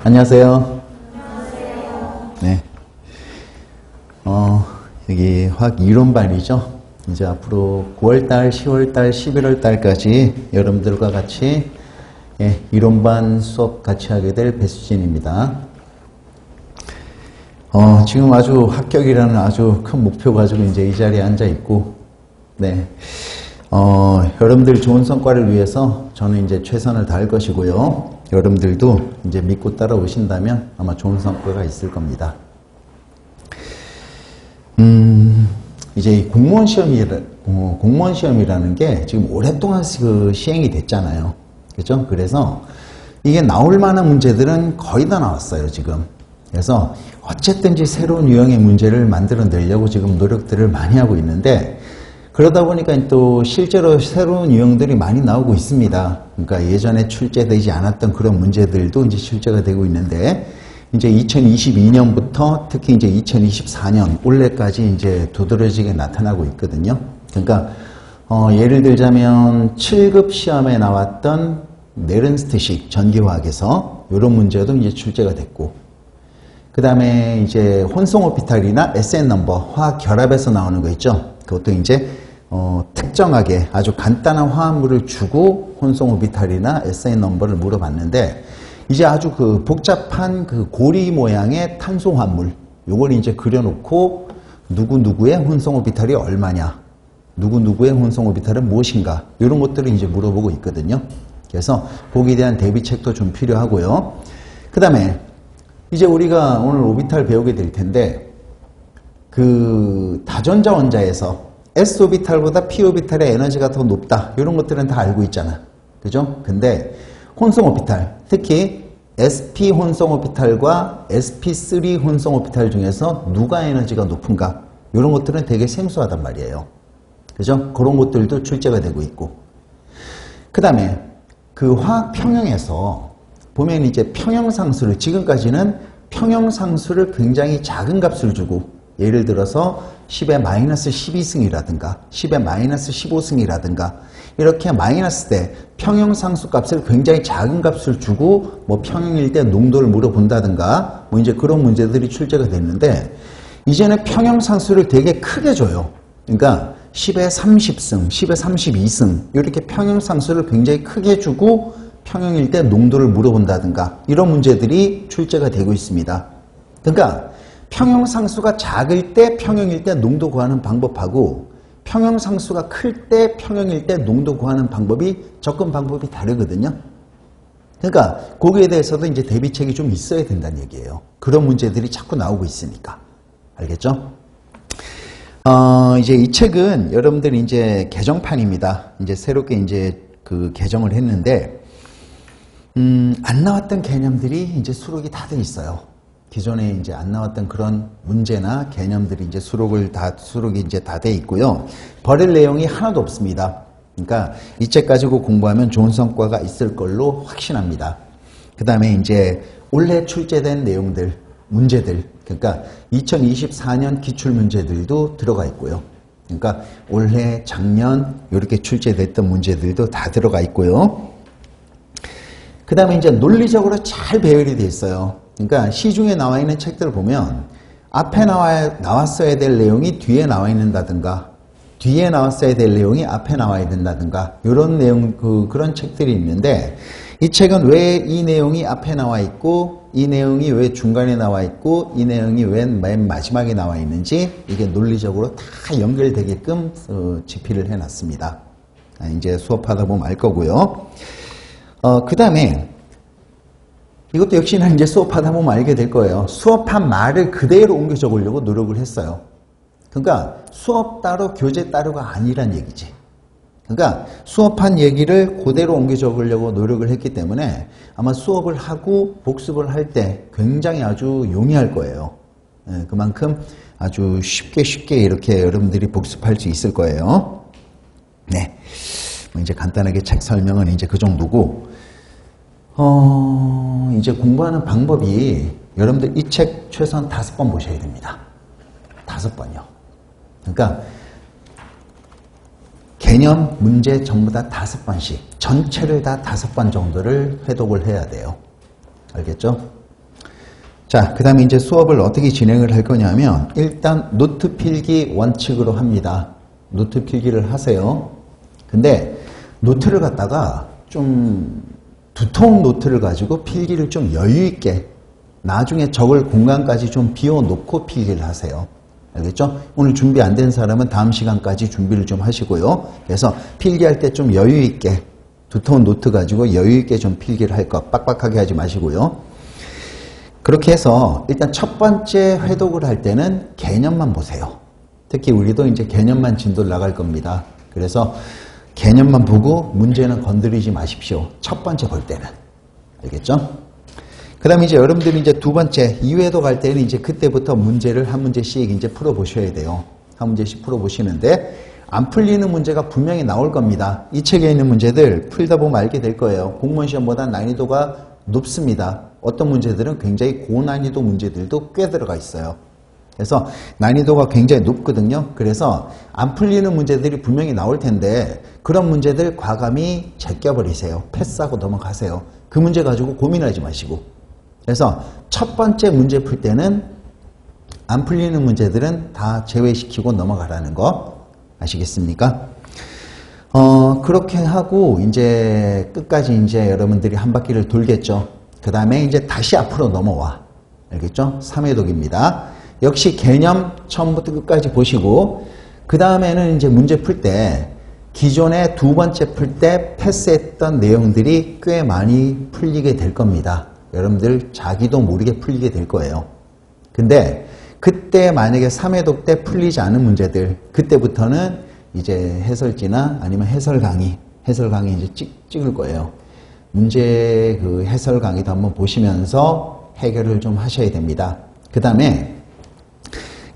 안녕하세요. 네. 여기 화학 이론반이죠. 이제 앞으로 9월달, 10월달, 11월달까지 여러분들과 같이 이론반 수업 같이 하게 될 배수진입니다. 지금 아주 합격이라는 아주 큰 목표 가지고 이제 이 자리에 앉아 있고, 네. 여러분들 좋은 성과를 위해서 저는 이제 최선을 다할 것이고요. 여러분들도 이제 믿고 따라오신다면 아마 좋은 성과가 있을 겁니다. 이제 공무원 시험이라는 게 지금 오랫동안 시행이 됐잖아요. 그죠? 그래서 이게 나올 만한 문제들은 거의 다 나왔어요, 지금. 그래서 어쨌든지 새로운 유형의 문제를 만들어 내려고 지금 노력들을 많이 하고 있는데, 그러다 보니까 또 실제로 새로운 유형들이 많이 나오고 있습니다. 그러니까 예전에 출제되지 않았던 그런 문제들도 이제 출제가 되고 있는데, 이제 2022년부터 특히 이제 2024년 올해까지 이제 두드러지게 나타나고 있거든요. 그러니까 예를 들자면 7급 시험에 나왔던 네른스트식 전기화학에서 이런 문제도 이제 출제가 됐고, 그 다음에 이제 혼성오피탈이나 SN 넘버 화학 결합에서 나오는 거 있죠. 그것도 이제 특정하게 아주 간단한 화합물을 주고 혼성오비탈이나 SN 넘버를 물어봤는데, 이제 아주 그 복잡한 그 고리 모양의 탄소 화합물, 요걸 이제 그려놓고 누구누구의 혼성오비탈이 얼마냐, 누구누구의 혼성오비탈은 무엇인가, 이런 것들을 이제 물어보고 있거든요. 그래서 거기에 대한 대비책도 좀 필요하고요. 그 다음에 이제 우리가 오늘 오비탈 배우게 될 텐데, 그 다전자 원자에서 S오비탈보다 P오비탈의 에너지가 더 높다, 이런 것들은 다 알고 있잖아. 그죠? 근데 혼성오비탈, 특히 sp 혼성오비탈과 sp3 혼성오비탈 중에서 누가 에너지가 높은가, 이런 것들은 되게 생소하단 말이에요. 그죠? 그런 것들도 출제가 되고 있고, 그 다음에 그 화학 평형에서 보면 이제 평형상수를, 지금까지는 평형상수를 굉장히 작은 값을 주고, 예를 들어서 10의 마이너스 12승이라든가 10의 마이너스 15승이라든가 이렇게 마이너스 때 평형상수 값을 굉장히 작은 값을 주고 뭐 평형일 때 농도를 물어본다든가 뭐 이제 그런 문제들이 출제가 됐는데, 이제는 평형상수를 되게 크게 줘요. 그러니까 10의 30승, 10의 32승 이렇게 평형상수를 굉장히 크게 주고 평형일 때 농도를 물어본다든가 이런 문제들이 출제가 되고 있습니다. 그러니까 평형상수가 작을 때 평형일 때 농도 구하는 방법하고 평형상수가 클 때 평형일 때 농도 구하는 방법이, 접근 방법이 다르거든요. 그러니까 거기에 대해서도 이제 대비책이 좀 있어야 된다는 얘기예요. 그런 문제들이 자꾸 나오고 있으니까. 알겠죠? 이제 이 책은 여러분들이 이제 개정판입니다. 이제 새롭게 이제 그 개정을 했는데, 안 나왔던 개념들이 이제 수록이 다 돼 있어요. 기존에 이제 안 나왔던 그런 문제나 개념들이 이제 수록이 이제 다 돼 있고요. 버릴 내용이 하나도 없습니다. 그러니까 이 책 가지고 공부하면 좋은 성과가 있을 걸로 확신합니다. 그 다음에 이제 올해 출제된 내용들, 문제들, 그러니까 2024년 기출 문제들도 들어가 있고요. 그러니까 올해, 작년 이렇게 출제됐던 문제들도 다 들어가 있고요. 그 다음에 이제 논리적으로 잘 배열이 돼 있어요. 그러니까 시중에 나와 있는 책들을 보면 앞에 나왔어야 될 내용이 뒤에 나와 있는다든가, 뒤에 나왔어야 될 내용이 앞에 나와야 된다든가, 이런 내용, 그런 책들이 있는데, 이 책은 왜 이 내용이 앞에 나와 있고, 이 내용이 왜 중간에 나와 있고, 이 내용이 왜 맨 마지막에 나와 있는지, 이게 논리적으로 다 연결되게끔 집필을 해놨습니다. 이제 수업하다 보면 알 거고요. 그 다음에 이것도 역시나 이제 수업하다 보면 알게 될 거예요. 수업한 말을 그대로 옮겨 적으려고 노력을 했어요. 그러니까 수업 따로 교재 따로가 아니란 얘기지. 그러니까 수업한 얘기를 그대로 옮겨 적으려고 노력을 했기 때문에 아마 수업을 하고 복습을 할 때 굉장히 아주 용이할 거예요. 그만큼 아주 쉽게 이렇게 여러분들이 복습할 수 있을 거예요. 네. 이제 간단하게 책 설명은 이제 그 정도고, 이제 공부하는 방법이, 여러분들 이 책 최소한 5번 보셔야 됩니다. 5번이요. 그러니까 개념, 문제 전부 다 5번씩, 전체를 다 5번 정도를 회독을 해야 돼요. 알겠죠? 자, 그 다음에 이제 수업을 어떻게 진행을 할 거냐면, 일단 노트 필기 원칙으로 합니다. 노트 필기를 하세요. 근데 노트를 갖다가 좀 두터운 노트를 가지고 필기를 좀 여유있게, 나중에 적을 공간까지 좀 비워놓고 필기를 하세요. 알겠죠? 오늘 준비 안 된 사람은 다음 시간까지 준비를 좀 하시고요. 그래서 필기할 때 좀 여유있게, 두터운 노트 가지고 여유있게 좀 필기를 할 거, 빡빡하게 하지 마시고요. 그렇게 해서 일단 첫 번째 회독을 할 때는 개념만 보세요. 특히 우리도 이제 개념만 진도를 나갈 겁니다. 그래서 개념만 보고 문제는 건드리지 마십시오. 첫 번째 볼 때는. 알겠죠? 그 다음에 이제 여러분들이 이제 두 번째, 2회독 할 때는 이제 그때부터 문제를 한 문제씩 이제 풀어보셔야 돼요. 한 문제씩 풀어보시는데, 안 풀리는 문제가 분명히 나올 겁니다. 이 책에 있는 문제들 풀다 보면 알게 될 거예요. 공무원 시험보다 난이도가 높습니다. 어떤 문제들은 굉장히 고난이도 문제들도 꽤 들어가 있어요. 그래서 난이도가 굉장히 높거든요. 그래서 안 풀리는 문제들이 분명히 나올 텐데 그런 문제들 과감히 제껴버리세요. 패스하고 넘어가세요. 그 문제 가지고 고민하지 마시고. 그래서 첫 번째 문제 풀 때는 안 풀리는 문제들은 다 제외시키고 넘어가라는 거 아시겠습니까? 그렇게 하고 이제 끝까지 이제 여러분들이 한 바퀴를 돌겠죠. 그 다음에 이제 다시 앞으로 넘어와. 알겠죠? 3회독입니다. 역시 개념 처음부터 끝까지 보시고, 그 다음에는 이제 문제 풀 때, 기존에 두 번째 풀 때 패스했던 내용들이 꽤 많이 풀리게 될 겁니다. 여러분들 자기도 모르게 풀리게 될 거예요. 근데 그때 만약에 3회독 때 풀리지 않은 문제들, 그때부터는 이제 해설지나 아니면 해설 강의 이제 찍을 거예요. 문제 그 해설 강의도 한번 보시면서 해결을 좀 하셔야 됩니다. 그 다음에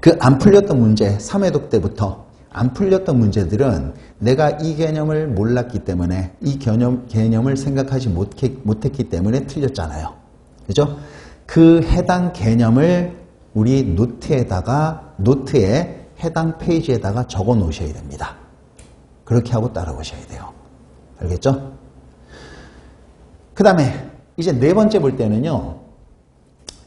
그 안 풀렸던 문제, 3회독 때부터 안 풀렸던 문제들은 내가 이 개념을 몰랐기 때문에, 이 개념을 생각하지 못했기 때문에 틀렸잖아요. 그죠? 그 해당 개념을 우리 노트에 해당 페이지에다가 적어 놓으셔야 됩니다. 그렇게 하고 따라오셔야 돼요. 알겠죠? 그 다음에 이제 네 번째 볼 때는요,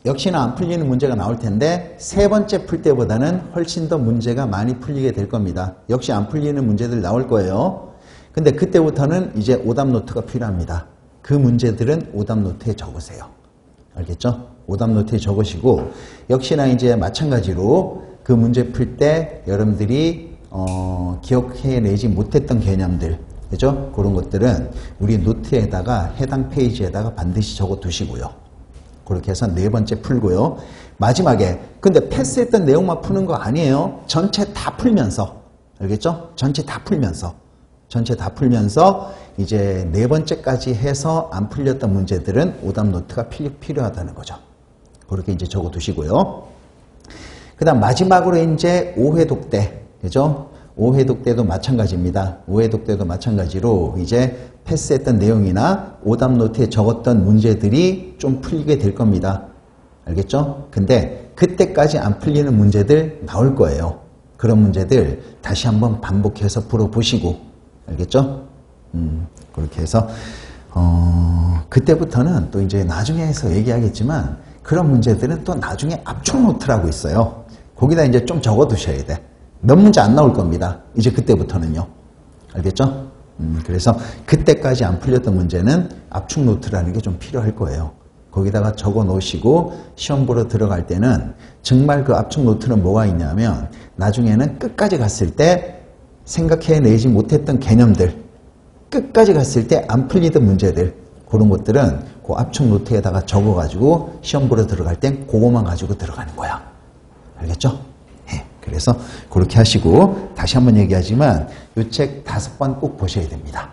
역시나 안 풀리는 문제가 나올 텐데 세 번째 풀 때보다는 훨씬 더 문제가 많이 풀리게 될 겁니다. 역시 안 풀리는 문제들 나올 거예요. 근데 그때부터는 이제 오답 노트가 필요합니다. 그 문제들은 오답 노트에 적으세요. 알겠죠? 오답 노트에 적으시고, 역시나 이제 마찬가지로 그 문제 풀 때 여러분들이 기억해내지 못했던 개념들, 그죠? 그런 것들은 우리 노트에다가 해당 페이지에다가 반드시 적어 두시고요. 그렇게 해서 네 번째 풀고요. 마지막에, 근데 패스했던 내용만 푸는 거 아니에요. 전체 다 풀면서, 알겠죠? 전체 다 풀면서 이제 네 번째까지 해서 안 풀렸던 문제들은 오답 노트가 필요하다는 거죠. 그렇게 이제 적어 두시고요. 그 다음 마지막으로 이제 5회독 때, 그죠? 5회독 때도 마찬가지입니다. 5회독 때도 마찬가지로 이제 패스했던 내용이나 오답 노트에 적었던 문제들이 좀 풀리게 될 겁니다. 알겠죠? 근데 그때까지 안 풀리는 문제들 나올 거예요. 그런 문제들 다시 한번 반복해서 풀어보시고, 알겠죠? 그렇게 해서 그때부터는 또 이제 나중에 해서 얘기하겠지만, 그런 문제들은 또 나중에 압축 노트라고 있어요. 거기다 이제 좀 적어 두셔야 돼. 몇 문제 안 나올 겁니다. 이제 그때부터는요. 알겠죠? 그래서 그때까지 안 풀렸던 문제는 압축 노트라는 게 좀 필요할 거예요. 거기다가 적어 놓으시고 시험 보러 들어갈 때는 정말 그 압축 노트는 뭐가 있냐면, 나중에는 끝까지 갔을 때 생각해내지 못했던 개념들, 끝까지 갔을 때 안 풀리던 문제들, 그런 것들은 그 압축 노트에다가 적어가지고 시험 보러 들어갈 땐 그거만 가지고 들어가는 거야. 알겠죠? 네. 그래서 그렇게 하시고, 다시 한번 얘기하지만 이 책 5번 꼭 보셔야 됩니다.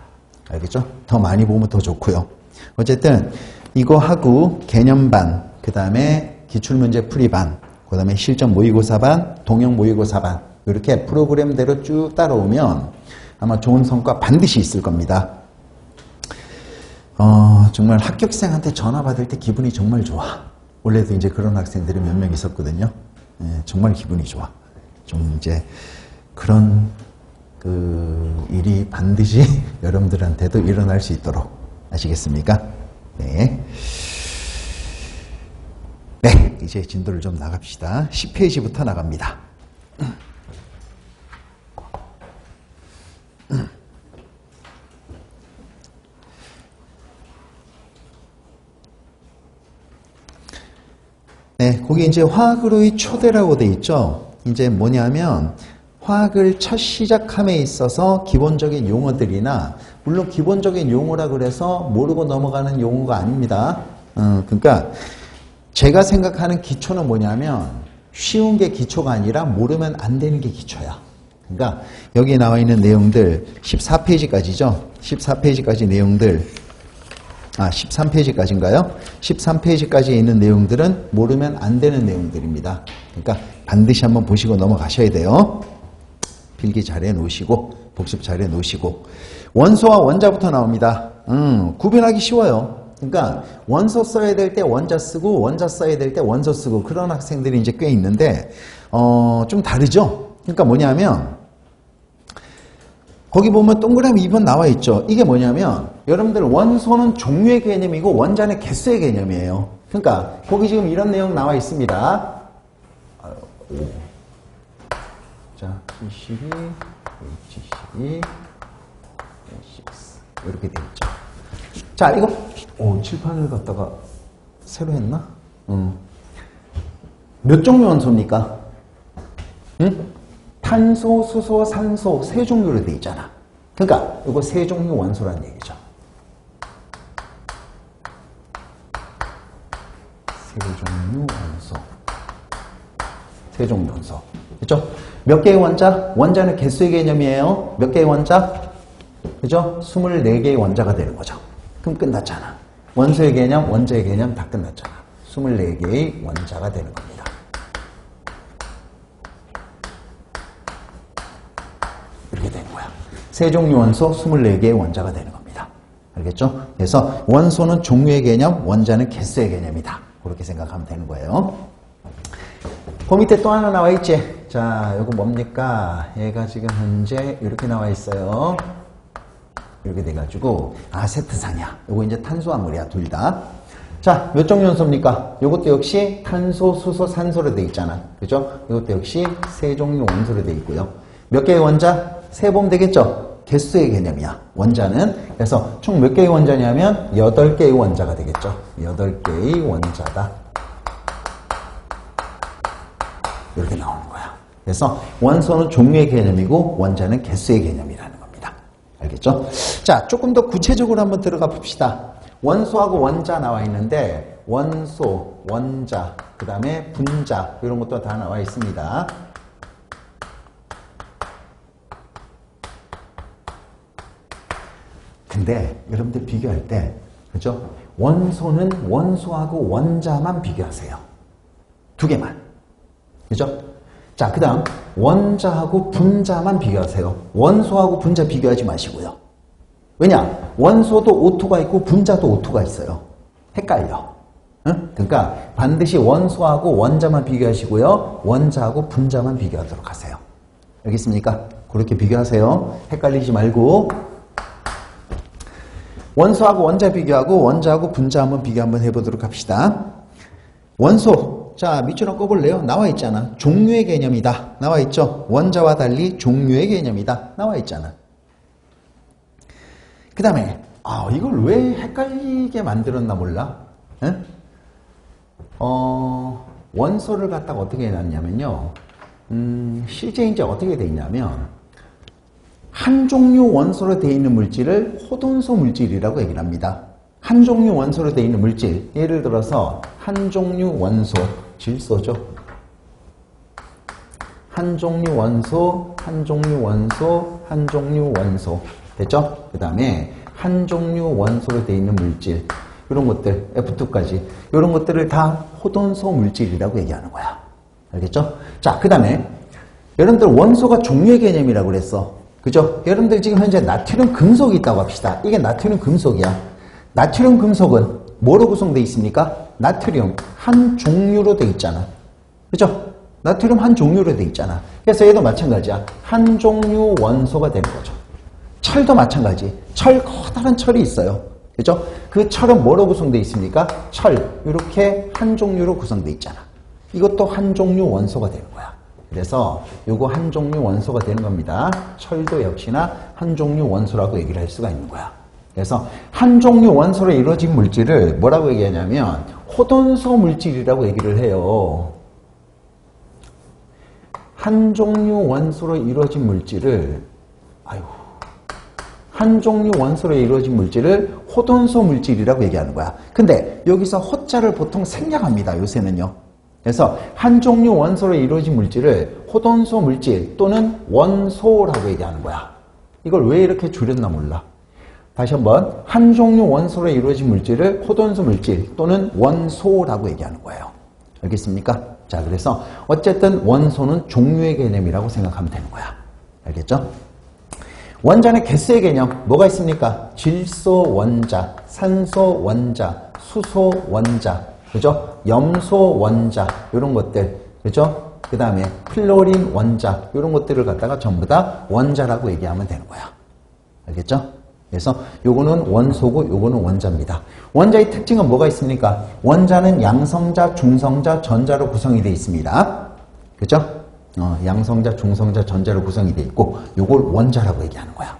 알겠죠? 더 많이 보면 더 좋고요. 어쨌든 이거 하고 개념반, 그 다음에 기출문제 풀이반, 그 다음에 실전 모의고사반, 동영 모의고사반, 이렇게 프로그램대로 쭉 따라오면 아마 좋은 성과 반드시 있을 겁니다. 정말 합격생한테 전화 받을 때 기분이 정말 좋아. 원래도 이제 그런 학생들이 몇 명 있었거든요. 정말 기분이 좋아. 좀 이제 그런 그 일이 반드시 여러분들한테도 일어날 수 있도록, 아시겠습니까? 네. 네, 이제 진도를 좀 나갑시다. 10페이지부터 나갑니다. 네, 거기 이제 화학으로의 초대라고 돼 있죠. 이제 뭐냐면 화학을 첫 시작함에 있어서 기본적인 용어들이나 물론 기본적인 용어라 그래서 모르고 넘어가는 용어가 아닙니다. 그러니까 제가 생각하는 기초는 뭐냐면 쉬운 게 기초가 아니라 모르면 안 되는 게 기초야. 그러니까 여기 나와 있는 내용들 14페이지까지죠. 14페이지까지 내용들 13페이지까지인가요? 13페이지까지 있는 내용들은 모르면 안 되는 내용들입니다. 그러니까 반드시 한번 보시고 넘어가셔야 돼요. 필기 잘 해놓으시고 복습 잘 해놓으시고 원소와 원자부터 나옵니다. 구별하기 쉬워요. 그러니까 원소 써야 될 때 원자 쓰고 원자 써야 될 때 원소 쓰고 그런 학생들이 이제 꽤 있는데 좀 다르죠. 그러니까 뭐냐면 거기 보면 동그라미 2번 나와 있죠. 이게 뭐냐면 여러분들 원소는 종류의 개념이고 원자는 개수의 개념이에요. 그러니까 거기 지금 이런 내용 나와 있습니다. 자, G12, H12, H6 이렇게 되어 있죠. 자, 이거 칠판을 갖다가 새로 했나? 몇 종류 원소입니까? 응? 탄소, 수소, 산소 세 종류로 되어 있잖아. 그러니까 이거 세 종류 원소라는 얘기죠. 세 종류 원소. 세 종류 원소. 그죠? 몇 개의 원자? 원자는 개수의 개념이에요. 몇 개의 원자? 그죠? 24개의 원자가 되는 거죠. 그럼 끝났잖아. 원소의 개념, 원자의 개념 다 끝났잖아. 24개의 원자가 되는 겁니다. 이렇게 되는 거야. 세 종류 원소 24개의 원자가 되는 겁니다. 알겠죠? 그래서 원소는 종류의 개념, 원자는 개수의 개념이다. 그렇게 생각하면 되는 거예요. 그 밑에 또 하나 나와 있지? 자, 이거 뭡니까? 얘가 지금 현재 이렇게 나와 있어요. 이렇게 돼가지고 아세트산이야. 이거 이제 탄수화물이야, 둘 다. 자, 몇 종류 원소입니까? 이것도 역시 탄소, 수소, 산소로 돼 있잖아. 그죠? 이것도 역시 세 종류 원소로 돼 있고요. 몇 개의 원자? 세 보면 되겠죠? 개수의 개념이야. 원자는. 그래서 총 몇 개의 원자냐면 8개의 원자가 되겠죠. 8개의 원자다. 이렇게 나오는 거야. 그래서 원소는 종류의 개념이고 원자는 개수의 개념이라는 겁니다. 알겠죠? 자, 조금 더 구체적으로 한번 들어가 봅시다. 원소하고 원자 나와 있는데 원소, 원자, 그 다음에 분자 이런 것도 다 나와 있습니다. 근데 여러분들 비교할 때 그죠? 원소는 원소하고 원자만 비교하세요. 두 개만. 그죠? 자, 그 다음 원자하고 분자만 비교하세요. 원소하고 분자 비교하지 마시고요. 왜냐? 원소도 O2가 있고 분자도 O2가 있어요. 헷갈려. 응? 그러니까 반드시 원소하고 원자만 비교하시고요. 원자하고 분자만 비교하도록 하세요. 알겠습니까? 그렇게 비교하세요. 헷갈리지 말고. 원소하고 원자 비교하고 원자하고 분자 한번 비교 한번 해보도록 합시다. 원소. 자, 밑줄을 꺼볼래요? 나와 있잖아. 종류의 개념이다. 나와 있죠? 원자와 달리 종류의 개념이다. 나와 있잖아. 그 다음에 이걸 왜 헷갈리게 만들었나 몰라? 응? 원소를 갖다가 어떻게 해놨냐면요. 실제 이제 어떻게 돼 있냐면 한 종류 원소로 되어 있는 물질을 호돈소 물질이라고 얘기를 합니다. 한 종류 원소로 되어 있는 물질, 예를 들어서 한 종류 원소, 질소죠. 한 종류 원소, 한 종류 원소, 한 종류 원소. 됐죠? 그 다음에 한 종류 원소로 되어 있는 물질, 이런 것들, F2까지 이런 것들을 다 호돈소 물질이라고 얘기하는 거야. 알겠죠? 자, 그 다음에 여러분들 원소가 종류의 개념이라고 그랬어. 그죠? 여러분들 지금 현재 나트륨 금속이 있다고 합시다. 이게 나트륨 금속이야. 나트륨 금속은 뭐로 구성되어 있습니까? 나트륨 한 종류로 되어 있잖아. 그죠? 나트륨 한 종류로 되어 있잖아. 그래서 얘도 마찬가지야. 한 종류 원소가 되는 거죠. 철도 마찬가지. 철, 커다란 철이 있어요. 그죠? 그 철은 뭐로 구성되어 있습니까? 철. 이렇게 한 종류로 구성되어 있잖아. 이것도 한 종류 원소가 되는 거야. 그래서 요거 한 종류 원소가 되는 겁니다. 철도 역시나 한 종류 원소라고 얘기를 할 수가 있는 거야. 그래서 한 종류 원소로 이루어진 물질을 뭐라고 얘기하냐면 호돈소 물질이라고 얘기를 해요. 한 종류 원소로 이루어진 물질을 한 종류 원소로 이루어진 물질을 호돈소 물질이라고 얘기하는 거야. 근데 여기서 호자를 보통 생략합니다. 요새는요. 그래서 한 종류 원소로 이루어진 물질을 호돈소 물질 또는 원소라고 얘기하는 거야. 이걸 왜 이렇게 줄였나 몰라. 다시 한번 한 종류 원소로 이루어진 물질을 호돈소 물질 또는 원소라고 얘기하는 거예요. 알겠습니까? 자, 그래서 어쨌든 원소는 종류의 개념이라고 생각하면 되는 거야. 알겠죠? 원자의 개수의 개념 뭐가 있습니까? 질소 원자, 산소 원자, 수소 원자, 그죠? 염소 원자 이런 것들, 그죠? 그 다음에 플로린 원자 이런 것들을 갖다가 전부 다 원자라고 얘기하면 되는 거야. 알겠죠? 그래서 요거는 원소고 요거는 원자입니다. 원자의 특징은 뭐가 있습니까? 원자는 양성자, 중성자, 전자로 구성이 되어 있습니다. 그죠? 양성자, 중성자, 전자로 구성이 되어 있고 요걸 원자라고 얘기하는 거야.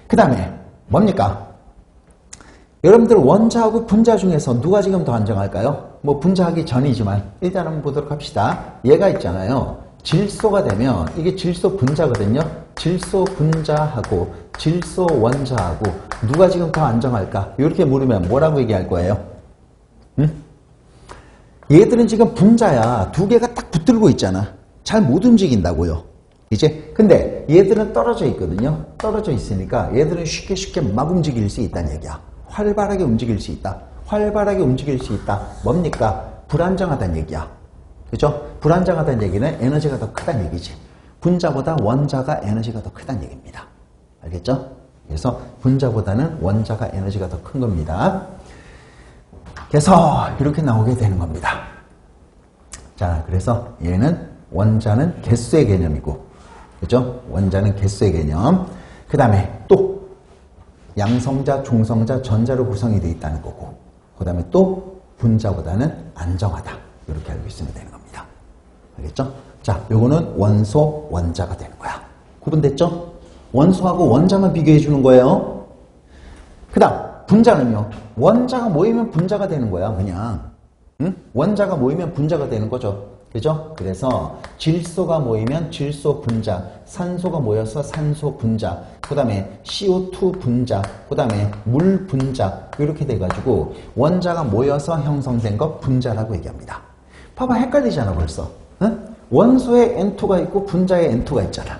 그 다음에 뭡니까? 여러분들 원자하고 분자 중에서 누가 지금 더 안정할까요? 뭐 분자하기 전이지만 일단 한번 보도록 합시다. 얘가 있잖아요. 질소가 되면 이게 질소 분자거든요. 질소 분자하고 질소 원자하고 누가 지금 더 안정할까? 이렇게 물으면 뭐라고 얘기할 거예요? 응? 얘들은 지금 분자야. 두 개가 딱 붙들고 있잖아. 잘 못 움직인다고요. 이제 근데 얘들은 떨어져 있거든요. 떨어져 있으니까 얘들은 쉽게 막 움직일 수 있다는 얘기야. 활발하게 움직일 수 있다. 활발하게 움직일 수 있다. 뭡니까? 불안정하다는 얘기야. 그죠? 불안정하다는 얘기는 에너지가 더 크다는 얘기지. 분자보다 원자가 에너지가 더 크다는 얘기입니다. 알겠죠? 그래서 분자보다는 원자가 에너지가 더 큰 겁니다. 그래서 이렇게 나오게 되는 겁니다. 자, 그래서 얘는 원자는 개수의 개념이고, 그죠? 원자는 개수의 개념. 그 다음에 또 양성자, 중성자, 전자로 구성이 되어 있다는 거고, 그 다음에 또 분자보다는 안정하다. 이렇게 알고 있으면 되는 겁니다. 알겠죠? 자, 요거는 원소, 원자가 되는 거야. 구분됐죠? 원소하고 원자만 비교해 주는 거예요. 그 다음 분자는요. 원자가 모이면 분자가 되는 거야. 그냥 응? 원자가 모이면 분자가 되는 거죠. 그죠? 그래서 질소가 모이면 질소 분자, 산소가 모여서 산소 분자, 그 다음에 CO2 분자, 그 다음에 물 분자 이렇게 돼가지고 원자가 모여서 형성된 것 분자라고 얘기합니다. 봐봐, 헷갈리잖아 벌써. 응? 원소에 N2가 있고 분자에 N2가 있잖아.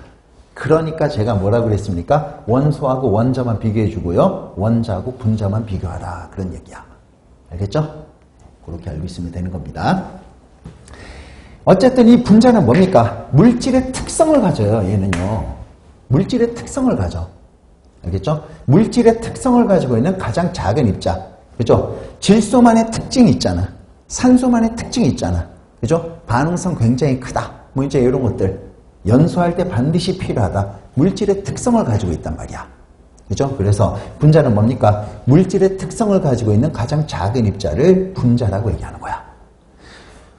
그러니까 제가 뭐라고 그랬습니까? 원소하고 원자만 비교해 주고요. 원자하고 분자만 비교하라. 그런 얘기야. 알겠죠? 그렇게 알고 있으면 되는 겁니다. 어쨌든 이 분자는 뭡니까? 물질의 특성을 가져요. 얘는요. 물질의 특성을 가져. 알겠죠? 물질의 특성을 가지고 있는 가장 작은 입자. 그죠? 질소만의 특징이 있잖아. 산소만의 특징이 있잖아. 그죠? 반응성 굉장히 크다. 뭐 이제 이런 것들. 연소할 때 반드시 필요하다. 물질의 특성을 가지고 있단 말이야. 그죠? 그래서 분자는 뭡니까? 물질의 특성을 가지고 있는 가장 작은 입자를 분자라고 얘기하는 거야.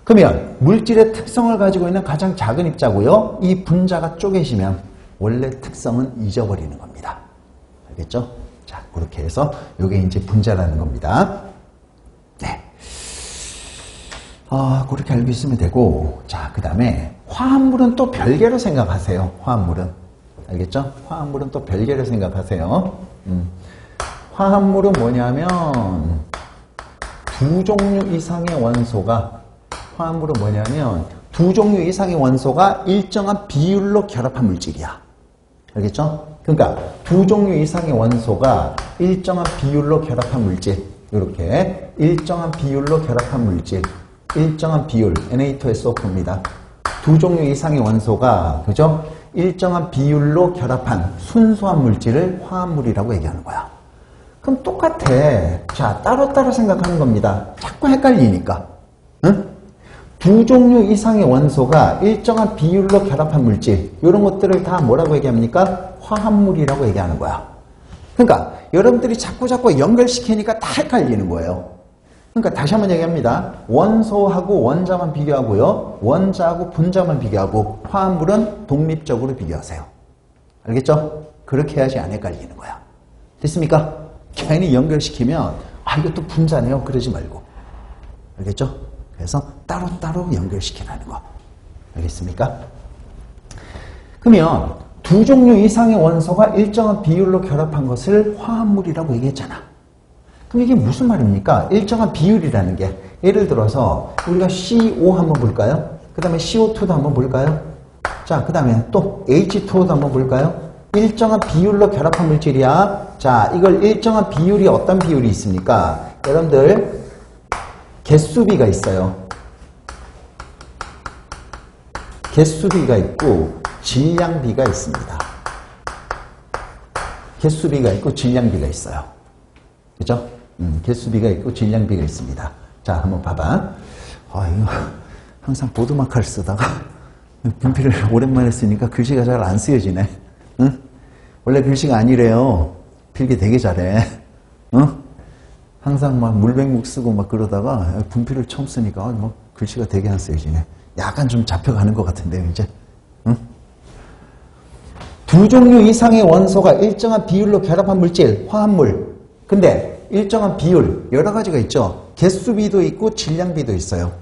그러면 물질의 특성을 가지고 있는 가장 작은 입자고요. 이 분자가 쪼개지면 원래 특성은 잊어버리는 겁니다. 알겠죠? 자, 그렇게 해서 이게 이제 분자라는 겁니다. 네. 그렇게 알고 있으면 되고, 자, 그 다음에 화합물은 또 별개로 생각하세요. 화합물은. 알겠죠? 화합물은 또 별개로 생각하세요. 화합물은 뭐냐면 두 종류 이상의 원소가 화합물은 뭐냐면 두 종류 이상의 원소가 일정한 비율로 결합한 물질이야. 알겠죠? 그러니까 두 종류 이상의 원소가 일정한 비율로 결합한 물질. 이렇게 일정한 비율로 결합한 물질. 일정한 비율, Na2SO4입니다. 두 종류 이상의 원소가, 그죠? 일정한 비율로 결합한 순수한 물질을 화합물이라고 얘기하는 거야. 그럼 똑같아. 자, 따로따로 생각하는 겁니다. 자꾸 헷갈리니까. 응? 두 종류 이상의 원소가 일정한 비율로 결합한 물질, 이런 것들을 다 뭐라고 얘기합니까? 화합물이라고 얘기하는 거야. 그러니까 여러분들이 자꾸 연결시키니까 다 헷갈리는 거예요. 그러니까 다시 한번 얘기합니다. 원소하고 원자만 비교하고요. 원자하고 분자만 비교하고 화합물은 독립적으로 비교하세요. 알겠죠? 그렇게 해야지 안 헷갈리는 거야. 됐습니까? 괜히 연결시키면 이것도 분자네요. 그러지 말고. 알겠죠? 그래서 따로따로 연결시키라는 거. 알겠습니까? 그러면 두 종류 이상의 원소가 일정한 비율로 결합한 것을 화합물이라고 얘기했잖아. 그럼 이게 무슨 말입니까? 일정한 비율이라는 게 예를 들어서 우리가 CO 한번 볼까요? 그 다음에 CO2도 한번 볼까요? 자, 그 다음에 또 H2O도 한번 볼까요? 일정한 비율로 결합한 물질이야. 자, 이걸 일정한 비율이 어떤 비율이 있습니까? 여러분들 개수비가 있어요. 개수비가 있고 질량비가 있습니다. 개수비가 있고 질량비가 있어요. 그죠? 개수비가 있고 질량비가 있습니다. 자, 한번 봐봐. 이거 항상 보드마카를 쓰다가 분필을 오랜만에 쓰니까 글씨가 잘 안 쓰여지네. 응? 원래 글씨가 아니래요. 필기 되게 잘해. 응? 항상 막 물백묵 쓰고 막 그러다가 분필을 처음 쓰니까 뭐 글씨가 되게 안 쓰여지네. 약간 좀 잡혀가는 것 같은데요, 이제. 응? 두 종류 이상의 원소가 일정한 비율로 결합한 물질, 화합물. 근데 일정한 비율, 여러 가지가 있죠. 개수비도 있고 질량비도 있어요.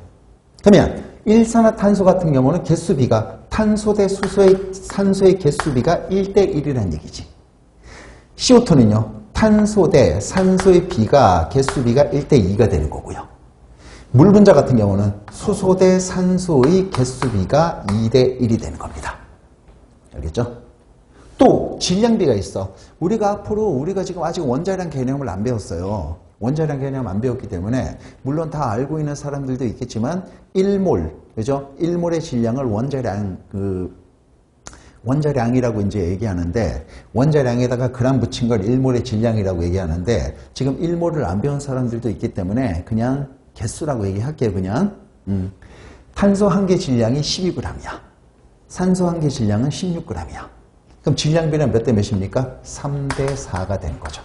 그러면 일산화탄소 같은 경우는 개수비가 탄소 대 수소의 산소의 개수비가 1대1이라는 얘기지. CO2는요. 탄소 대 산소의 비가 개수비가 1대2가 되는 거고요. 물 분자 같은 경우는 수소 대 산소의 개수비가 2대1이 되는 겁니다. 알겠죠? 또 질량비가 있어. 우리가 지금 아직 원자량 개념을 안 배웠어요. 원자량 개념 안 배웠기 때문에 물론 다 알고 있는 사람들도 있겠지만 1몰, 그죠? 1몰의 질량을 원자량이라고 이제 얘기하는데 원자량에다가 그람 붙인 걸 1몰의 질량이라고 얘기하는데 지금 1몰을 안 배운 사람들도 있기 때문에 그냥 개수라고 얘기할게요. 그냥 탄소 한 개 질량이 12g이야. 산소 한 개 질량은 16g이야. 그럼 질량비는 몇 대 몇입니까? 3대 4가 되는 거죠.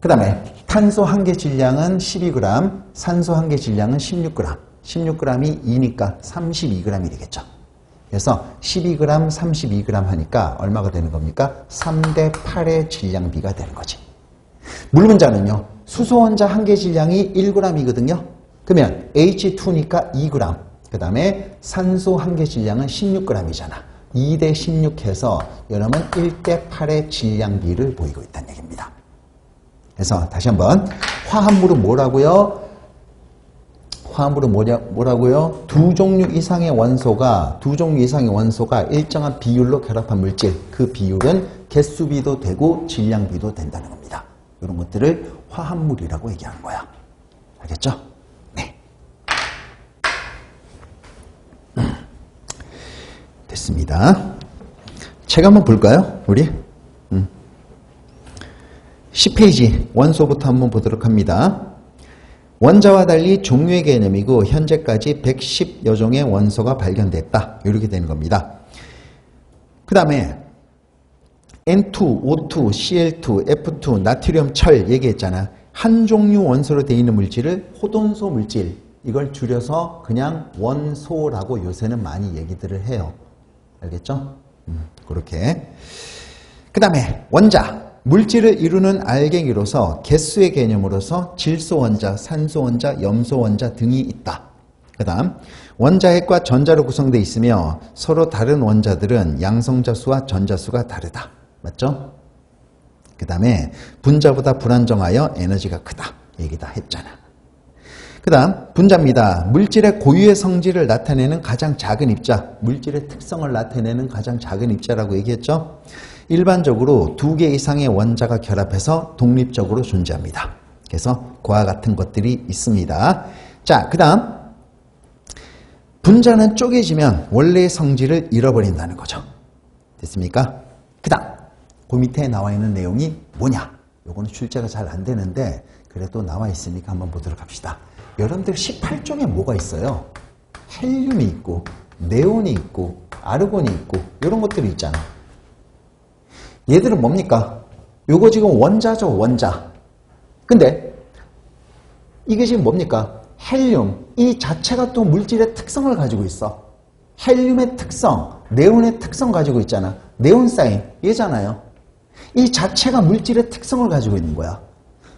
그 다음에 탄소 한 개 질량은 12g, 산소 한 개 질량은 16g. 16g이 2니까 32g이 되겠죠. 그래서 12g, 32g 하니까 얼마가 되는 겁니까? 3대 8의 질량비가 되는 거지. 물 분자는요. 수소 원자 한 개 질량이 1g이거든요. 그러면 H2니까 2g. 그 다음에 산소 한 개 질량은 16g이잖아. 2대 16 해서 여러분 1대 8의 질량비를 보이고 있다는 얘기입니다. 그래서 다시 한번 화합물은 뭐라고요? 화합물은 뭐라고요? 두 종류 이상의 원소가 일정한 비율로 결합한 물질, 그 비율은 개수비도 되고 질량비도 된다는 겁니다. 이런 것들을 화합물이라고 얘기하는 거야. 알겠죠? 네. 됐습니다. 책 한번 볼까요? 우리? 10페이지 원소부터 한번 보도록 합니다. 원자와 달리 종류의 개념이고 현재까지 110여 종의 원소가 발견됐다. 이렇게 되는 겁니다. 그 다음에 N2, O2, Cl2, F2, 나트륨, 철 얘기했잖아. 한 종류 원소로 되어 있는 물질을 호돈소 물질, 이걸 줄여서 그냥 원소라고 요새는 많이 얘기들을 해요. 알겠죠? 그렇게. 그 다음에 원자. 물질을 이루는 알갱이로서 개수의 개념으로서 질소원자, 산소원자, 염소원자 등이 있다. 그 다음 원자핵과 전자로 구성되어 있으며 서로 다른 원자들은 양성자 수와 전자 수가 다르다. 맞죠? 그 다음에 분자보다 불안정하여 에너지가 크다. 얘기 다 했잖아. 그 다음 분자입니다. 물질의 고유의 성질을 나타내는 가장 작은 입자, 물질의 특성을 나타내는 가장 작은 입자라고 얘기했죠. 일반적으로 2개 이상의 원자가 결합해서 독립적으로 존재합니다. 그래서 그와 같은 것들이 있습니다. 자, 그 다음 분자는 쪼개지면 원래의 성질을 잃어버린다는 거죠. 됐습니까? 그 다음 그 밑에 나와 있는 내용이 뭐냐? 요거는 출제가 잘 안 되는데 그래도 나와 있으니까 한번 보도록 합시다. 여러분들 18종에 뭐가 있어요? 헬륨이 있고 네온이 있고 아르곤이 있고 이런 것들이 있잖아. 얘들은 뭡니까? 요거 지금 원자죠, 원자. 근데 이게 지금 뭡니까? 헬륨, 이 자체가 또 물질의 특성을 가지고 있어. 헬륨의 특성, 네온의 특성 가지고 있잖아. 네온사인, 얘잖아요. 이 자체가 물질의 특성을 가지고 있는 거야.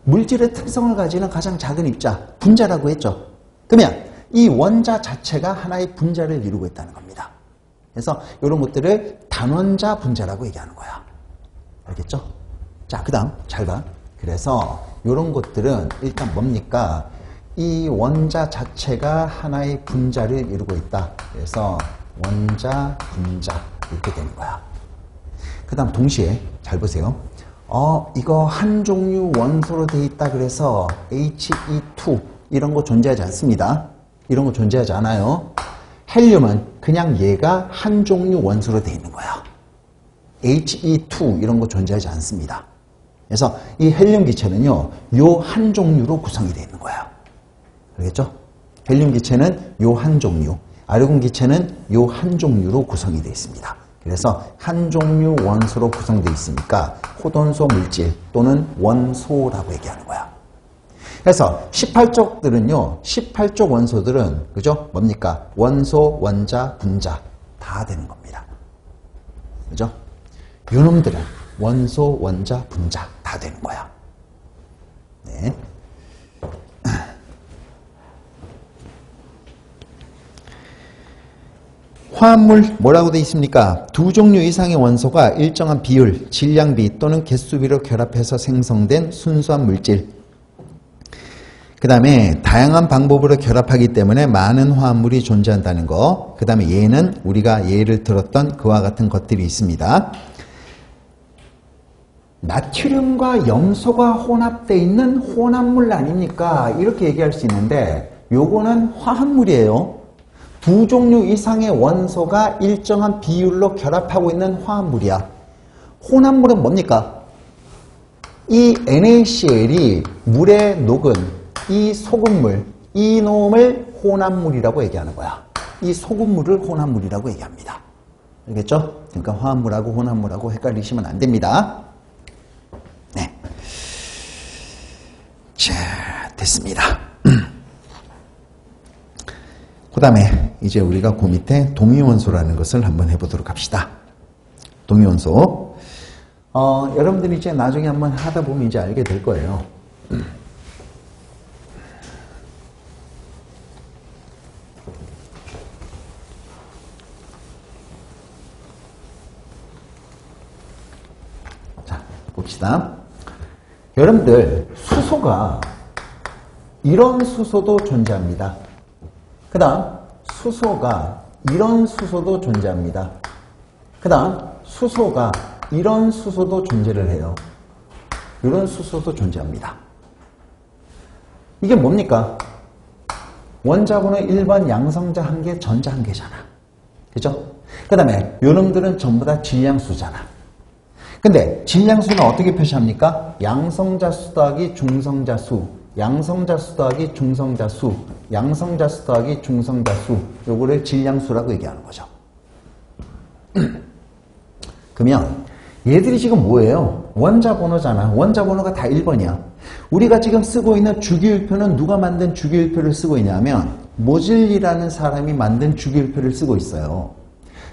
물질의 특성을 가지는 가장 작은 입자, 분자라고 했죠. 그러면 이 원자 자체가 하나의 분자를 이루고 있다는 겁니다. 그래서 이런 것들을 단원자 분자라고 얘기하는 거야. 알겠죠? 자, 그 다음 잘 봐. 그래서 이런 것들은 일단 뭡니까? 이 원자 자체가 하나의 분자를 이루고 있다. 그래서 원자, 분자 이렇게 되는 거야. 그 다음 동시에 잘 보세요. 이거 한 종류 원소로 되어 있다 그래서 He2 이런 거 존재하지 않습니다. 이런 거 존재하지 않아요. 헬륨은 그냥 얘가 한 종류 원소로 되어 있는 거야. He2 이런 거 존재하지 않습니다. 그래서 이 헬륨 기체는요, 요 한 종류로 구성이 되어 있는 거야. 알겠죠? 헬륨 기체는 요 한 종류, 아르곤 기체는 요 한 종류로 구성이 되어 있습니다. 그래서 한 종류 원소로 구성되어 있으니까 호돈소 물질 또는 원소라고 얘기하는 거야. 그래서 18쪽들은요, 18쪽 원소들은, 그죠? 뭡니까? 원소, 원자, 분자 다 되는 겁니다. 그죠? 요놈들은 원소, 원자, 분자 다 되는 거야. 네. 화합물 뭐라고 되어 있습니까? 두 종류 이상의 원소가 일정한 비율, 질량비 또는 개수비로 결합해서 생성된 순수한 물질. 그 다음에 다양한 방법으로 결합하기 때문에 많은 화합물이 존재한다는 거. 그 다음에 얘는 우리가 예를 들었던 그와 같은 것들이 있습니다. 나트륨과 염소가 혼합되어 있는 혼합물 아닙니까? 이렇게 얘기할 수 있는데 요거는 화합물이에요. 두 종류 이상의 원소가 일정한 비율로 결합하고 있는 화합물이야. 혼합물은 뭡니까? 이 NaCl이 물에 녹은 이 소금물, 이 놈을 혼합물이라고 얘기하는 거야. 이 소금물을 혼합물이라고 얘기합니다. 알겠죠? 그러니까 화합물하고 혼합물하고 헷갈리시면 안 됩니다. 네. 자, 됐습니다. 그 다음에 이제 우리가 그 밑에 동위원소라는 것을 한번 해보도록 합시다. 동위원소. 여러분들이 이제 나중에 한번 하다 보면 이제 알게 될 거예요. 자, 봅시다. 여러분들, 수소가 이런 수소도 존재합니다. 그 다음 수소가 이런 수소도 존재합니다. 그 다음 수소가 이런 수소도 존재를 해요. 이런 수소도 존재합니다. 이게 뭡니까? 원자번호 1번 양성자 1개, 전자 1개잖아. 그죠? 그 다음에 요놈들은 전부 다 질량수잖아. 근데 질량수는 어떻게 표시합니까? 양성자 수 더하기 중성자 수, 양성자 수 더하기 중성자 수, 양성자 수 더하기 중성자 수, 요거를 질량수라고 얘기하는 거죠. 그러면 얘들이 지금 뭐예요? 원자 번호잖아. 원자 번호가 다 1번이야. 우리가 지금 쓰고 있는 주기율표는 누가 만든 주기율표를 쓰고 있냐면 모질리라는 사람이 만든 주기율표를 쓰고 있어요.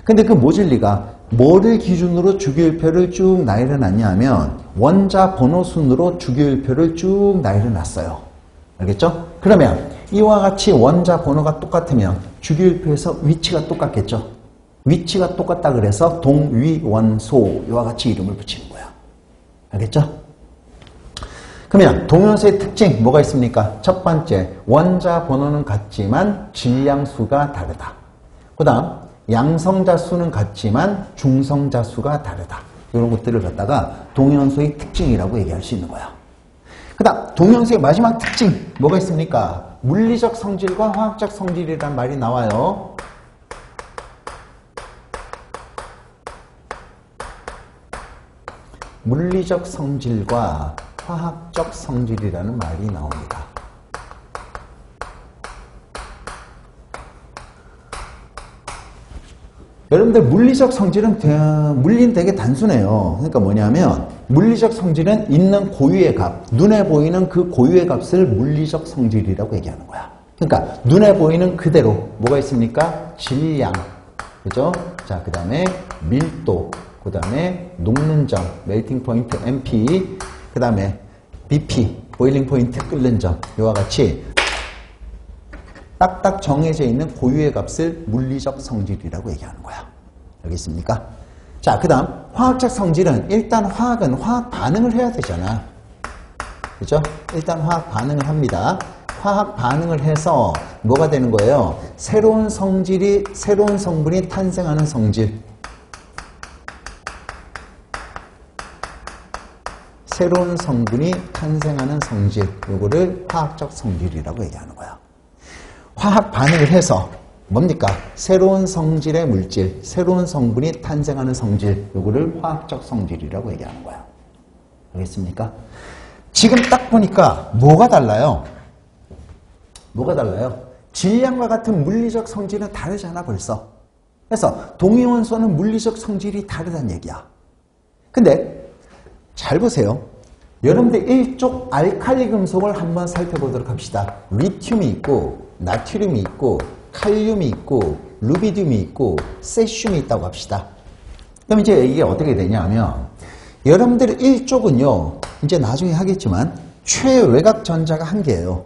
근데 그 모질리가 뭐를 기준으로 주기율표를 쭉 나열해 놨냐면 원자 번호 순으로 주기율표를 쭉 나열해 놨어요. 알겠죠? 그러면 이와 같이 원자 번호가 똑같으면 주기율표에서 위치가 똑같겠죠? 위치가 똑같다 그래서 동위원소 이와 같이 이름을 붙이는 거야. 알겠죠? 그러면 동위원소의 특징 뭐가 있습니까? 첫 번째, 원자 번호는 같지만 질량수가 다르다. 그 다음 양성자 수는 같지만 중성자 수가 다르다. 이런 것들을 갖다가 동위원소의 특징이라고 얘기할 수 있는 거야. 그 다음 동위원소의 마지막 특징 뭐가 있습니까? 물리적 성질과 화학적 성질이란 말이 나와요. 물리적 성질과 화학적 성질이라는 말이 나옵니다. 여러분들 물리적 성질은 물리는 되게 단순해요. 그러니까 뭐냐면 물리적 성질은 있는 고유의 값, 눈에 보이는 그 고유의 값을 물리적 성질이라고 얘기하는 거야. 그러니까 눈에 보이는 그대로 뭐가 있습니까? 질량, 그죠? 자, 그 다음에 밀도, 그 다음에 녹는 점, 멜팅 포인트 MP, 그 다음에 BP, 보일링 포인트 끓는 점, 이와 같이 딱딱 정해져 있는 고유의 값을 물리적 성질이라고 얘기하는 거야. 알겠습니까? 자, 그 다음 화학적 성질은 일단 화학은 화학 반응을 해야 되잖아. 그죠? 일단 화학 반응을 합니다. 화학 반응을 해서 뭐가 되는 거예요? 새로운 성분이 탄생하는 성질. 새로운 성분이 탄생하는 성질. 요거를 화학적 성질이라고 얘기하는 거야. 화학 반응을 해서 뭡니까? 새로운 성질의 물질, 새로운 성분이 탄생하는 성질, 요거를 화학적 성질이라고 얘기하는 거야. 알겠습니까? 지금 딱 보니까 뭐가 달라요? 뭐가 달라요? 질량과 같은 물리적 성질은 다르잖아 벌써. 그래서 동위원소는 물리적 성질이 다르다는 얘기야. 근데 잘 보세요. 여러분들 일족 알칼리 금속을 한번 살펴보도록 합시다. 리튬이 있고 나트륨이 있고 칼륨이 있고 루비듐이 있고 세슘이 있다고 합시다. 그럼 이제 이게 어떻게 되냐면 여러분들 일족은요 이제 나중에 하겠지만 최외곽 전자가 1개예요.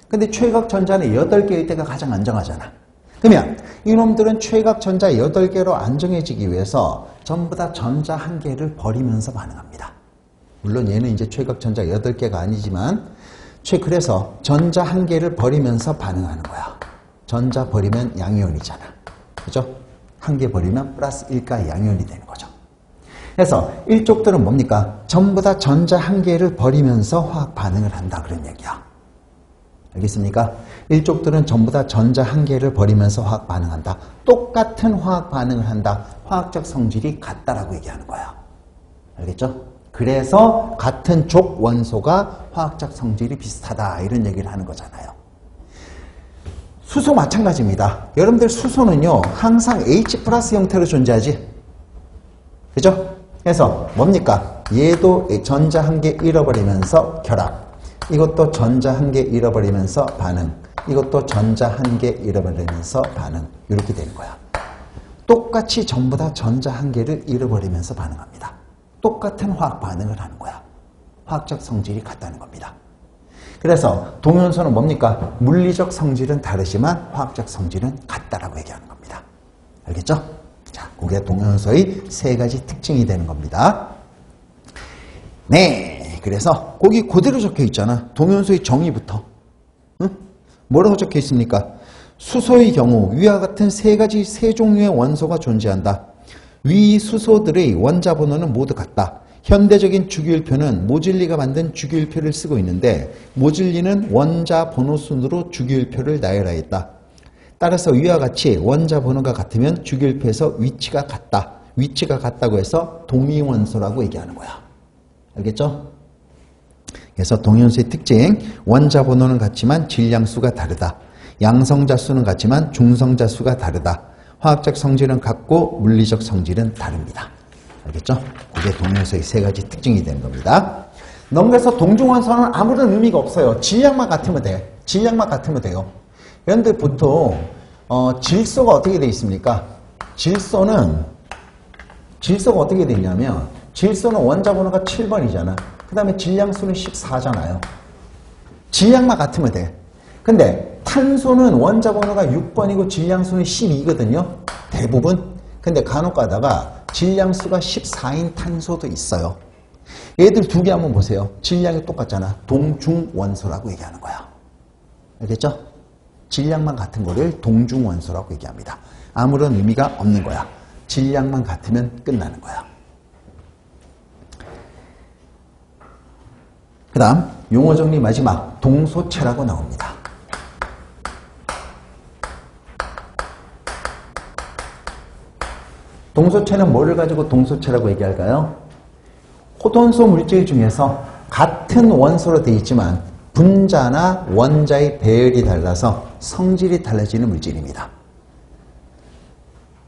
근데 최외곽 전자는 8개일 때가 가장 안정하잖아. 그러면 이놈들은 최외곽 전자 8개로 안정해지기 위해서 전부 다 전자 1개를 버리면서 반응합니다. 물론 얘는 이제 최외곽 전자 8개가 아니지만 그래서 전자 1개를 버리면서 반응하는 거야. 전자 버리면 양이온이잖아. 그죠? 1개 버리면 플러스 1가 양이온이 되는 거죠. 그래서 일족들은 뭡니까? 전부 다 전자 1개를 버리면서 화학 반응을 한다. 그런 얘기야. 알겠습니까? 일족들은 전부 다 전자 1개를 버리면서 화학 반응한다. 똑같은 화학 반응을 한다. 화학적 성질이 같다라고 얘기하는 거야. 알겠죠? 그래서 같은 족 원소가 화학적 성질이 비슷하다 이런 얘기를 하는 거잖아요. 수소 마찬가지입니다. 여러분들 수소는요 항상 H 플러스 형태로 존재하지. 그죠? 그래서 뭡니까? 얘도 전자 1개 잃어버리면서 결합. 이것도 전자 1개 잃어버리면서 반응. 이것도 전자 1개 잃어버리면서 반응. 이렇게 되는 거야. 똑같이 전부 다 전자 1개를 잃어버리면서 반응합니다. 똑같은 화학 반응을 하는 거야. 화학적 성질이 같다는 겁니다. 그래서 동위원소는 뭡니까? 물리적 성질은 다르지만 화학적 성질은 같다라고 얘기하는 겁니다. 알겠죠? 자, 그게 동위원소의 3가지 특징이 되는 겁니다. 네, 그래서 거기 그대로 적혀 있잖아. 동위원소의 정의부터. 응? 뭐라고 적혀 있습니까? 수소의 경우 위와 같은 3 종류의 원소가 존재한다. 위 수소들의 원자 번호는 모두 같다. 현대적인 주기율표는 모질리가 만든 주기율표를 쓰고 있는데 모질리는 원자 번호 순으로 주기율표를 나열하였다. 따라서 위와 같이 원자 번호가 같으면 주기율표에서 위치가 같다. 위치가 같다고 해서 동위원소라고 얘기하는 거야. 알겠죠? 그래서 동위원소의 특징, 원자 번호는 같지만 질량수가 다르다. 양성자 수는 같지만 중성자 수가 다르다. 화학적 성질은 같고 물리적 성질은 다릅니다. 알겠죠? 그게 동위원소의 3가지 특징이 되는 겁니다. 넘겨서 동중원소는 아무런 의미가 없어요. 질량만 같으면 돼. 질량만 같으면 돼요. 그런데 보통 질소가 어떻게 되어 있습니까? 질소가 어떻게 되어 있냐면 질소는 원자 번호가 7번이잖아. 그 다음에 질량수는 14잖아요. 질량만 같으면 돼. 근데 탄소는 원자 번호가 6번이고 질량수는 12거든요. 대부분. 근데 간혹 가다가 질량수가 14인 탄소도 있어요. 얘들 2개 한번 보세요. 질량이 똑같잖아. 동중원소라고 얘기하는 거야. 알겠죠? 질량만 같은 거를 동중원소라고 얘기합니다. 아무런 의미가 없는 거야. 질량만 같으면 끝나는 거야. 그 다음 용어 정리 마지막 동소체라고 나옵니다. 동소체는 뭐를 가지고 동소체라고 얘기할까요? 호돈소 물질 중에서 같은 원소로 되어 있지만 분자나 원자의 배열이 달라서 성질이 달라지는 물질입니다.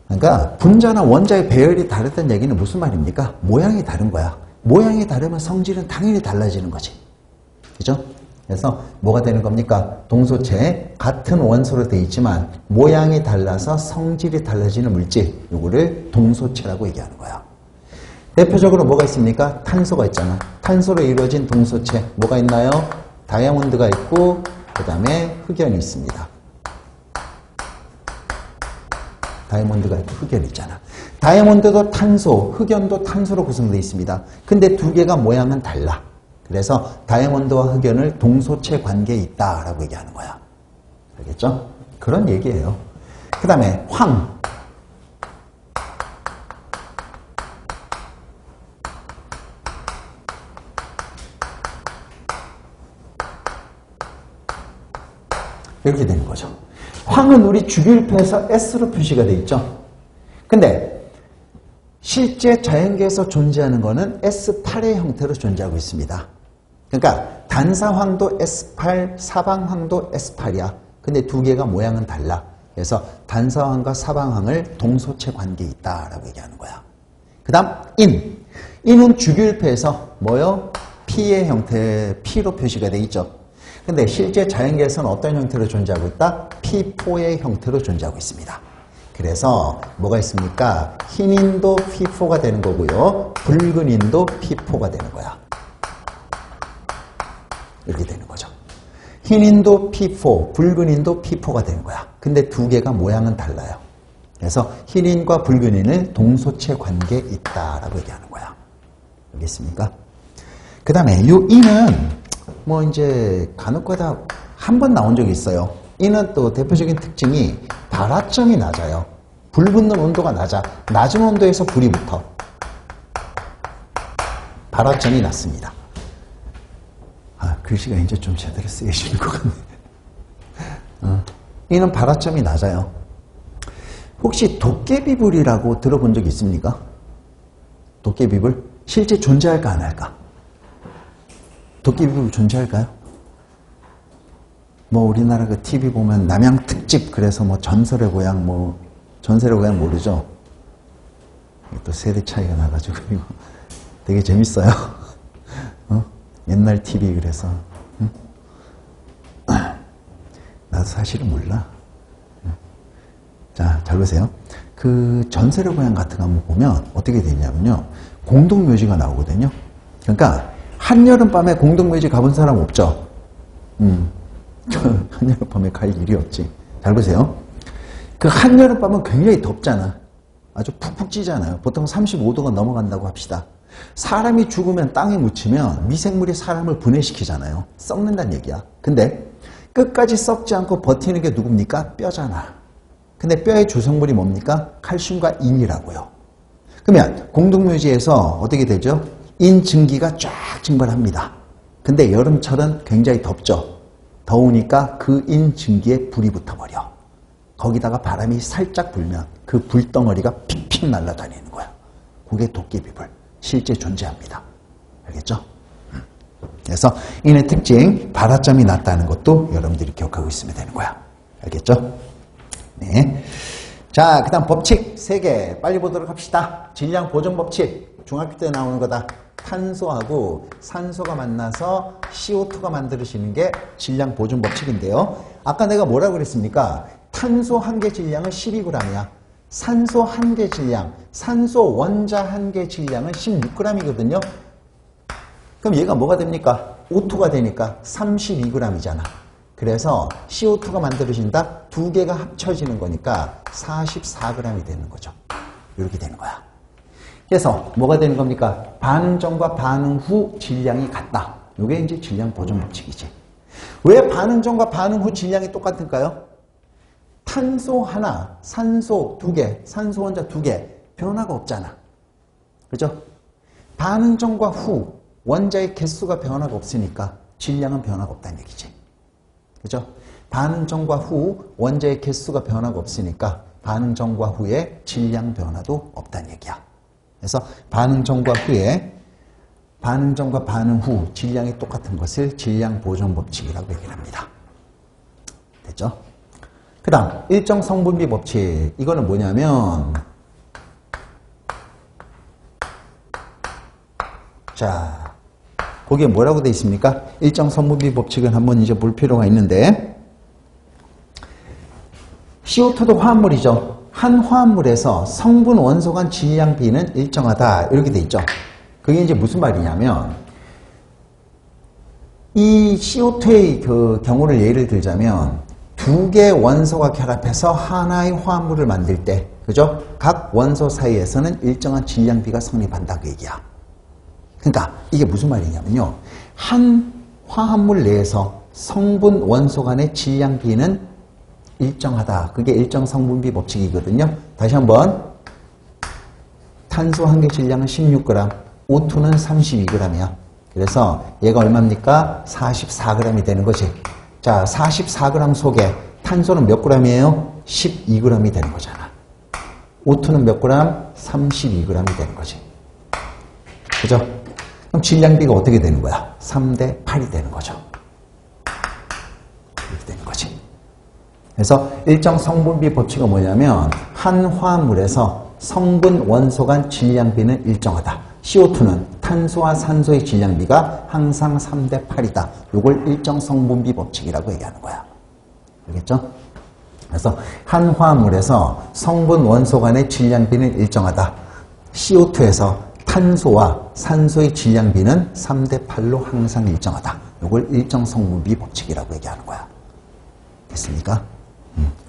그러니까 분자나 원자의 배열이 다르다는 얘기는 무슨 말입니까? 모양이 다른 거야. 모양이 다르면 성질은 당연히 달라지는 거지. 그죠? 그래서 뭐가 되는 겁니까? 동소체 같은 원소로 되어 있지만 모양이 달라서 성질이 달라지는 물질, 이거를 동소체라고 얘기하는 거야. 대표적으로 뭐가 있습니까? 탄소가 있잖아. 탄소로 이루어진 동소체 뭐가 있나요? 다이아몬드가 있고 그 다음에 흑연이 있습니다. 다이아몬드가 있고 흑연이 있잖아. 다이아몬드도 탄소, 흑연도 탄소로 구성되어 있습니다. 근데 두 개가 모양은 달라. 그래서 다이아몬드와 흑연을 동소체 관계에 있다라고 얘기하는 거야. 알겠죠? 그런 얘기예요. 그 다음에 황. 이렇게 되는 거죠. 황은 우리 주기율표에서 S로 표시가 되어 있죠. 근데 실제 자연계에서 존재하는 거는 S8의 형태로 존재하고 있습니다. 그러니까 단사황도 S8, 사방황도 S8이야. 근데 두 개가 모양은 달라. 그래서 단사황과 사방황을 동소체 관계에 있다라고 얘기하는 거야. 그 다음 인. 인은 주기율표에서 뭐요? P의 형태, P로 표시가 되어 있죠. 근데 실제 자연계에서는 어떤 형태로 존재하고 있다? P4의 형태로 존재하고 있습니다. 그래서 뭐가 있습니까? 흰인도 P4가 되는 거고요. 붉은인도 P4가 되는 거야. 이렇게 되는 거죠. 흰인도 P4, 붉은인도 P4가 되는 거야. 근데 두 개가 모양은 달라요. 그래서 흰인과 붉은인을 동소체 관계에 있다라고 얘기하는 거야. 알겠습니까? 그 다음에 이 인은 뭐 이제 간혹가다 한 번 나온 적이 있어요. 이는 또 대표적인 특징이 발화점이 낮아요. 불 붙는 온도가 낮아. 낮은 온도에서 불이 붙어. 발화점이 낮습니다. 아, 글씨가 이제 좀 제대로 쓰여지는 것 같네. 이는 발화점이 낮아요. 혹시 도깨비불이라고 들어본 적 있습니까? 도깨비불? 실제 존재할까 안 할까? 도깨비불 존재할까요? 뭐 우리나라 그 TV 보면 남양 특집 그래서 뭐 전설의 고향 뭐 전설의 고향 모르죠? 또 세대 차이가 나가지고 이거 되게 재밌어요. 옛날 TV 그래서 응? 나도 사실은 몰라. 자, 잘 보세요. 그 전설의 고향 같은 거 한번 보면 어떻게 되냐면요, 공동묘지가 나오거든요. 그러니까 한여름밤에 공동묘지 가본 사람 없죠? 한여름밤에 갈 일이 없지. 잘 보세요. 그 한여름밤은 굉장히 덥잖아. 아주 푹푹 찌잖아요. 보통 35도가 넘어간다고 합시다. 사람이 죽으면 땅에 묻히면 미생물이 사람을 분해시키잖아요. 썩는다는 얘기야. 근데 끝까지 썩지 않고 버티는 게 누굽니까? 뼈잖아. 근데 뼈의 조성물이 뭡니까? 칼슘과 인이라고요. 그러면 공동묘지에서 어떻게 되죠? 인 증기가 쫙 증발합니다. 근데 여름철은 굉장히 덥죠. 더우니까 그 인 증기에 불이 붙어버려. 거기다가 바람이 살짝 불면 그 불덩어리가 픽픽 날아다니는 거야. 그게 도깨비불. 실제 존재합니다. 알겠죠? 그래서 인의 특징, 발화점이 낮다는 것도 여러분들이 기억하고 있으면 되는 거야. 알겠죠? 네. 자, 그 다음 법칙 3개 빨리 보도록 합시다. 질량 보존 법칙. 중학교 때 나오는 거다. 탄소하고 산소가 만나서 CO2가 만들어지는 게 질량 보존 법칙인데요. 아까 내가 뭐라고 그랬습니까? 탄소 한 개 질량은 12g이야. 산소 한 개 질량, 산소 원자 한 개 질량은 16g이거든요. 그럼 얘가 뭐가 됩니까? O2가 되니까 32g이잖아. 그래서 CO2가 만들어진다? 두 개가 합쳐지는 거니까 44g이 되는 거죠. 이렇게 되는 거야. 그래서 뭐가 되는 겁니까? 반응 전과 반응 후 질량이 같다. 이게 이제 질량 보존 법칙이지. 왜 반응 전과 반응 후 질량이 똑같을까요? 탄소 하나, 산소 두 개, 산소 원자 두 개, 변화가 없잖아. 그죠? 반응 전과 후 원자의 개수가 변화가 없으니까 질량은 변화가 없다는 얘기지. 그죠? 반응 전과 후 원자의 개수가 변화가 없으니까 반응 전과 후에 질량 변화도 없다는 얘기야. 그래서 반응 전과 후에 반응 전과 반응 후 질량이 똑같은 것을 질량 보존 법칙이라고 얘기를 합니다. 됐죠? 그 그 다음 일정 성분비 법칙. 이거는 뭐냐면 자 거기에 뭐라고 되어 있습니까? 일정 성분비 법칙은 한번 이제 볼 필요가 있는데 CO2도 화합물이죠. 한 화합물에서 성분 원소 간 질량 비는 일정하다 이렇게 돼 있죠. 그게 이제 무슨 말이냐면 이 CO2의 그 경우를 예를 들자면 두 개 원소가 결합해서 하나의 화합물을 만들 때 그죠? 각 원소 사이에서는 일정한 질량비가 성립한다 그 얘기야. 그러니까 이게 무슨 말이냐면요. 한 화합물 내에서 성분 원소 간의 질량비는 일정하다. 그게 일정 성분비 법칙이거든요. 다시 한번 탄소 한 개 질량은 16g, O2는 32g이야. 그래서 얘가 얼마입니까? 44g이 되는 거지. 자, 44g 속에 탄소는 몇 g이에요? 12g이 되는 거잖아. O2는 몇 g? 32g이 되는 거지. 그죠? 그럼 질량비가 어떻게 되는 거야? 3대 8이 되는 거죠. 이렇게 되는 거지. 그래서 일정 성분비 법칙은 뭐냐면 한 화합물에서 성분 원소 간 질량비는 일정하다. CO2는 탄소와 산소의 질량비가 항상 3대 8이다. 이걸 일정 성분비 법칙이라고 얘기하는 거야. 알겠죠? 그래서 한 화합물에서 성분 원소 간의 질량비는 일정하다. CO2에서 탄소와 산소의 질량비는 3대 8로 항상 일정하다. 이걸 일정 성분비 법칙이라고 얘기하는 거야. 됐습니까?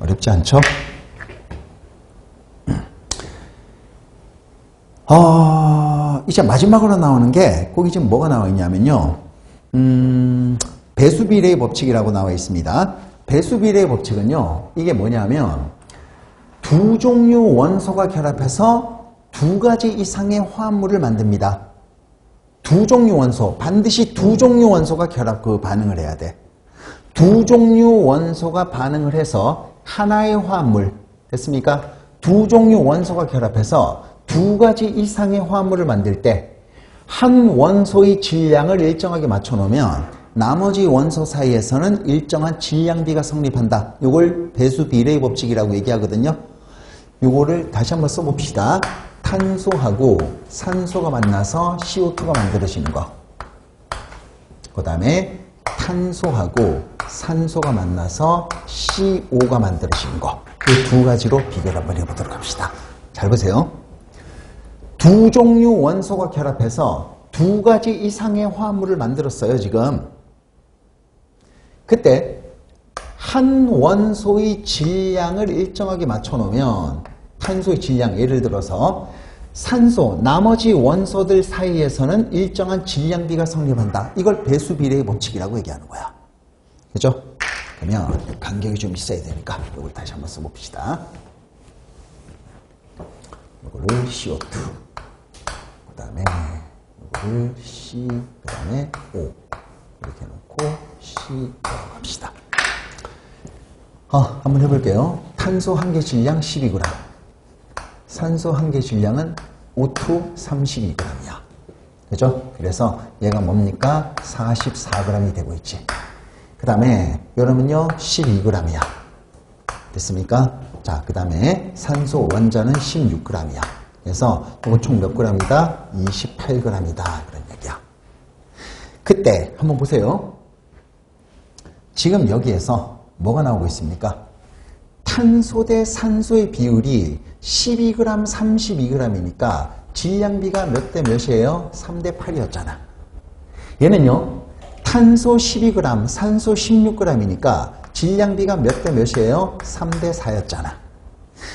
어렵지 않죠? 이제 마지막으로 나오는 게 거기 지금 뭐가 나와 있냐면요. 배수비례의 법칙이라고 나와 있습니다. 배수비례의 법칙은요. 이게 뭐냐면 두 종류 원소가 결합해서 두 가지 이상의 화합물을 만듭니다. 두 종류 원소, 반드시 두 종류 원소가 반응을 해야 돼. 두 종류 원소가 반응을 해서 하나의 화합물, 됐습니까? 두 종류 원소가 결합해서 두 가지 이상의 화합물을 만들 때 한 원소의 질량을 일정하게 맞춰 놓으면 나머지 원소 사이에서는 일정한 질량비가 성립한다. 이걸 배수비례의 법칙이라고 얘기하거든요. 이거를 다시 한번 써봅시다. 탄소하고 산소가 만나서 CO2가 만들어지는 거. 그 다음에 탄소하고 산소가 만나서 CO가 만들어지는 거. 이 두 가지로 비교를 한번 해보도록 합시다. 잘 보세요. 두 종류 원소가 결합해서 두 가지 이상의 화합물을 만들었어요, 지금. 그때 한 원소의 질량을 일정하게 맞춰 놓으면 탄소의 질량, 예를 들어서 산소, 나머지 원소들 사이에서는 일정한 질량비가 성립한다. 이걸 배수비례의 법칙이라고 얘기하는 거야. 그죠? 그러면 간격이 좀 있어야 되니까 이걸 다시 한번 써봅시다. 이거를 CO2, 그 다음에 이거를 C, 그 다음에 O 이렇게 놓고 C 합시다. 한번 해볼게요. 탄소 한 개 질량 12g, 산소 한 개 질량은 O2 32g이야. 그죠? 그래서 얘가 뭡니까? 44g이 되고 있지. 그 다음에 여러분요 12g이야. 됐습니까? 자, 그 다음에 산소 원자는 16g이야. 그래서 이거 총 몇 g이다? 28g이다. 그런 얘기야. 그때 한번 보세요. 지금 여기에서 뭐가 나오고 있습니까? 탄소 대 산소의 비율이 12g, 32g이니까 질량비가 몇 대 몇이에요? 3대 8이었잖아. 얘는요. 탄소 12g, 산소 16g이니까 질량비가 몇 대 몇이에요? 3대 4였잖아.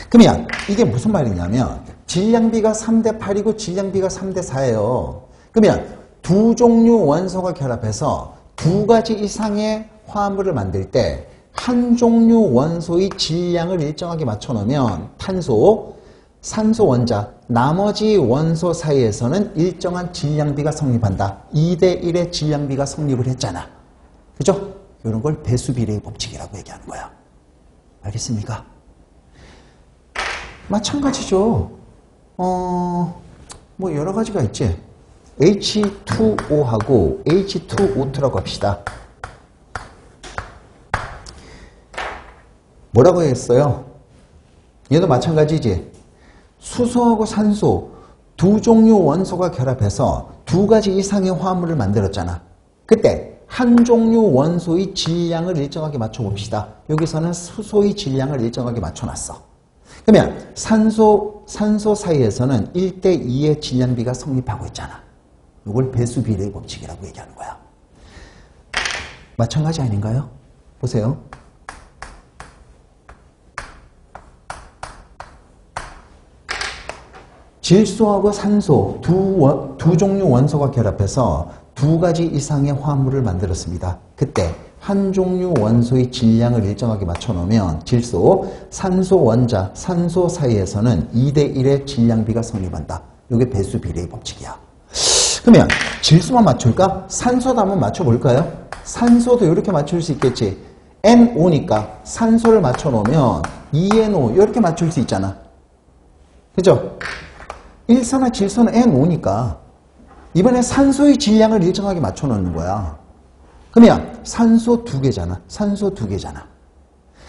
그러면 이게 무슨 말이냐면 질량비가 3대 8이고 질량비가 3대 4예요. 그러면 두 종류 원소가 결합해서 두 가지 이상의 화합물을 만들 때 한 종류 원소의 질량을 일정하게 맞춰 놓으면 탄소, 산소 원자, 나머지 원소 사이에서는 일정한 질량비가 성립한다. 2대 1의 질량비가 성립을 했잖아. 그죠? 이런 걸 배수비례의 법칙이라고 얘기하는 거야. 알겠습니까? 마찬가지죠. 뭐 여러 가지가 있지. H2O하고 H2O2라고 합시다. 뭐라고 했어요? 얘도 마찬가지지. 수소하고 산소 두 종류 원소가 결합해서 두 가지 이상의 화합물을 만들었잖아. 그때 한 종류 원소의 질량을 일정하게 맞춰봅시다. 여기서는 수소의 질량을 일정하게 맞춰놨어. 그러면 산소 사이에서는 1대2의 질량비가 성립하고 있잖아. 이걸 배수비례의 법칙이라고 얘기하는 거야. 마찬가지 아닌가요? 보세요. 질소하고 산소 두 종류 원소가 결합해서 두 가지 이상의 화합물을 만들었습니다. 그때 한 종류 원소의 질량을 일정하게 맞춰놓으면 질소, 산소 원자, 산소 사이에서는 2대1의 질량비가 성립한다. 이게 배수비례의 법칙이야. 그러면 질소만 맞출까? 산소도 한번 맞춰볼까요? 산소도 이렇게 맞출 수 있겠지. NO니까 산소를 맞춰놓으면 2NO 이렇게 맞출 수 있잖아. 그죠? 일산화 질소는 NO니까 이번에 산소의 질량을 일정하게 맞춰놓는 거야. 그러면 산소 두 개잖아. 산소 두 개잖아.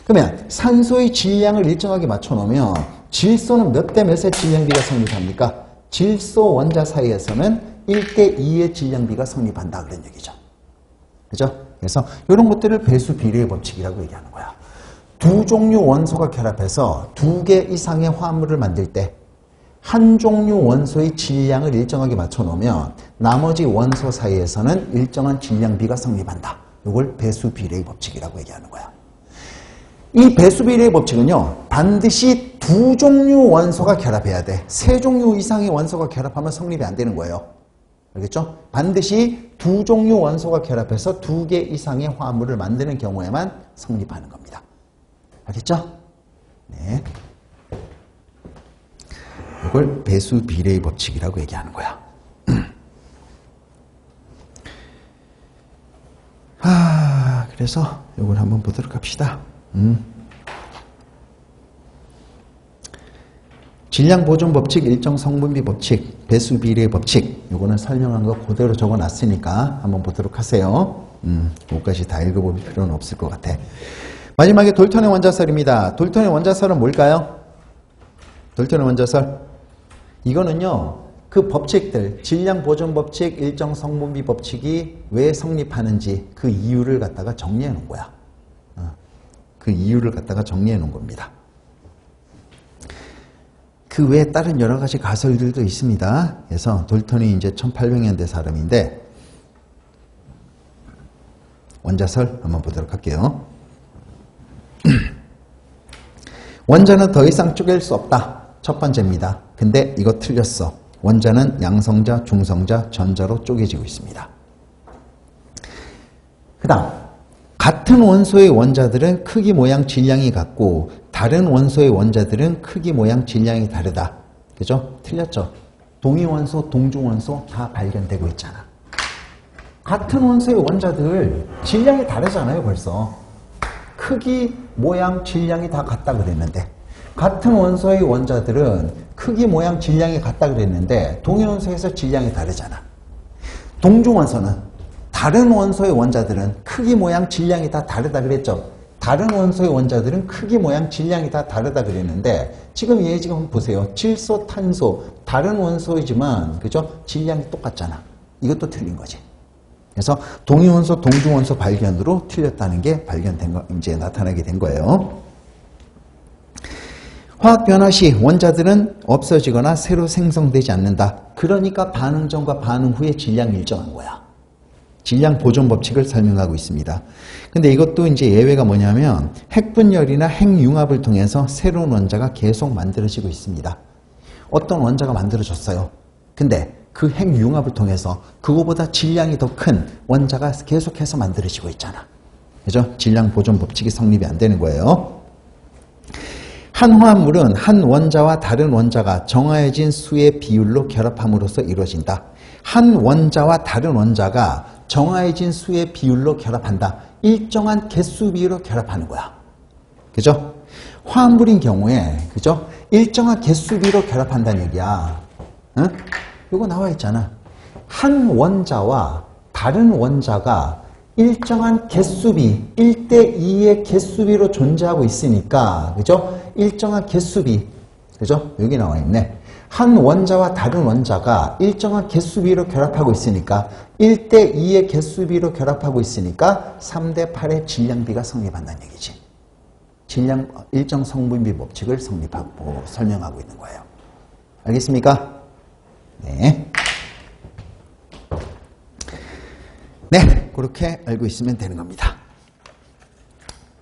그러면 산소의 질량을 일정하게 맞춰놓으면 질소는 몇 대 몇의 질량비가 성립합니까? 질소 원자 사이에서는 1대2의 질량비가 성립한다. 그런 얘기죠. 그죠? 그래서 이런 것들을 배수 비례의 법칙이라고 얘기하는 거야. 두 종류 원소가 결합해서 두 개 이상의 화합물을 만들 때 한 종류 원소의 질량을 일정하게 맞춰놓으면 나머지 원소 사이에서는 일정한 질량비가 성립한다. 이걸 배수비례의 법칙이라고 얘기하는 거야. 이 배수비례의 법칙은요, 반드시 두 종류 원소가 결합해야 돼. 세 종류 이상의 원소가 결합하면 성립이 안 되는 거예요. 알겠죠? 반드시 두 종류 원소가 결합해서 두 개 이상의 화합물을 만드는 경우에만 성립하는 겁니다. 알겠죠? 네. 이걸 배수비례의 법칙이라고 얘기하는 거야. 그래서 이걸 한번 보도록 합시다. 질량보존법칙, 일정성분비 법칙, 배수비례의 법칙, 이거는 설명한 거 그대로 적어놨으니까 한번 보도록 하세요. 그것까지 다 읽어볼 필요는 없을 것 같아. 마지막에 돌턴의 원자설입니다. 돌턴의 원자설은 뭘까요? 돌턴의 원자설. 이거는요, 그 법칙들, 질량보존법칙, 일정성분비 법칙이 왜 성립하는지 그 이유를 갖다가 정리해 놓은 거야. 그 이유를 갖다가 정리해 놓은 겁니다. 그 외에 다른 여러 가지 가설들도 있습니다. 그래서 돌턴이 이제 1800년대 사람인데, 원자설 한번 보도록 할게요. 원자는 더 이상 쪼갤 수 없다. 첫 번째입니다. 근데 이거 틀렸어. 원자는 양성자, 중성자, 전자로 쪼개지고 있습니다. 그 다음, 같은 원소의 원자들은 크기, 모양, 질량이 같고 다른 원소의 원자들은 크기, 모양, 질량이 다르다. 그죠? 틀렸죠? 동위원소, 동중원소 다 발견되고 있잖아. 같은 원소의 원자들 질량이 다르잖아요, 벌써. 크기, 모양, 질량이 다 같다 그랬는데, 같은 원소의 원자들은 크기, 모양, 질량이 같다 그랬는데 동위원소에서 질량이 다르잖아. 동중원소는 다른 원소의 원자들은 크기, 모양, 질량이 다 다르다 그랬죠. 다른 원소의 원자들은 크기, 모양, 질량이 다 다르다 그랬는데 지금 얘 지금 보세요. 질소, 탄소 다른 원소이지만 그죠? 질량이 똑같잖아. 이것도 틀린 거지. 그래서 동위원소, 동중원소 발견으로 틀렸다는 게 발견된 거, 이제 나타나게 된 거예요. 화학 변화 시 원자들은 없어지거나 새로 생성되지 않는다. 그러니까 반응 전과 반응 후의 질량이 일정한 거야. 질량 보존 법칙을 설명하고 있습니다. 근데 이것도 이제 예외가 뭐냐면 핵분열이나 핵융합을 통해서 새로운 원자가 계속 만들어지고 있습니다. 어떤 원자가 만들어졌어요. 근데 그 핵융합을 통해서 그거보다 질량이 더 큰 원자가 계속해서 만들어지고 있잖아. 그죠? 질량 보존 법칙이 성립이 안 되는 거예요. 한 화합물은 한 원자와 다른 원자가 정해진 수의 비율로 결합함으로써 이루어진다. 한 원자와 다른 원자가 정해진 수의 비율로 결합한다. 일정한 개수 비율로 결합하는 거야. 그죠? 화합물인 경우에, 그죠? 일정한 개수 비율로 결합한다는 얘기야. 응? 이거 나와 있잖아. 한 원자와 다른 원자가 일정한 개수비, 1대2의 개수비로 존재하고 있으니까, 그죠? 일정한 개수비, 그죠? 여기 나와 있네. 한 원자와 다른 원자가 일정한 개수비로 결합하고 있으니까 1대2의 개수비로 결합하고 있으니까 3대8의 질량비가 성립한다는 얘기지. 질량 일정 성분비 법칙을 성립하고 설명하고 있는 거예요. 알겠습니까? 네. 네, 그렇게 알고 있으면 되는 겁니다.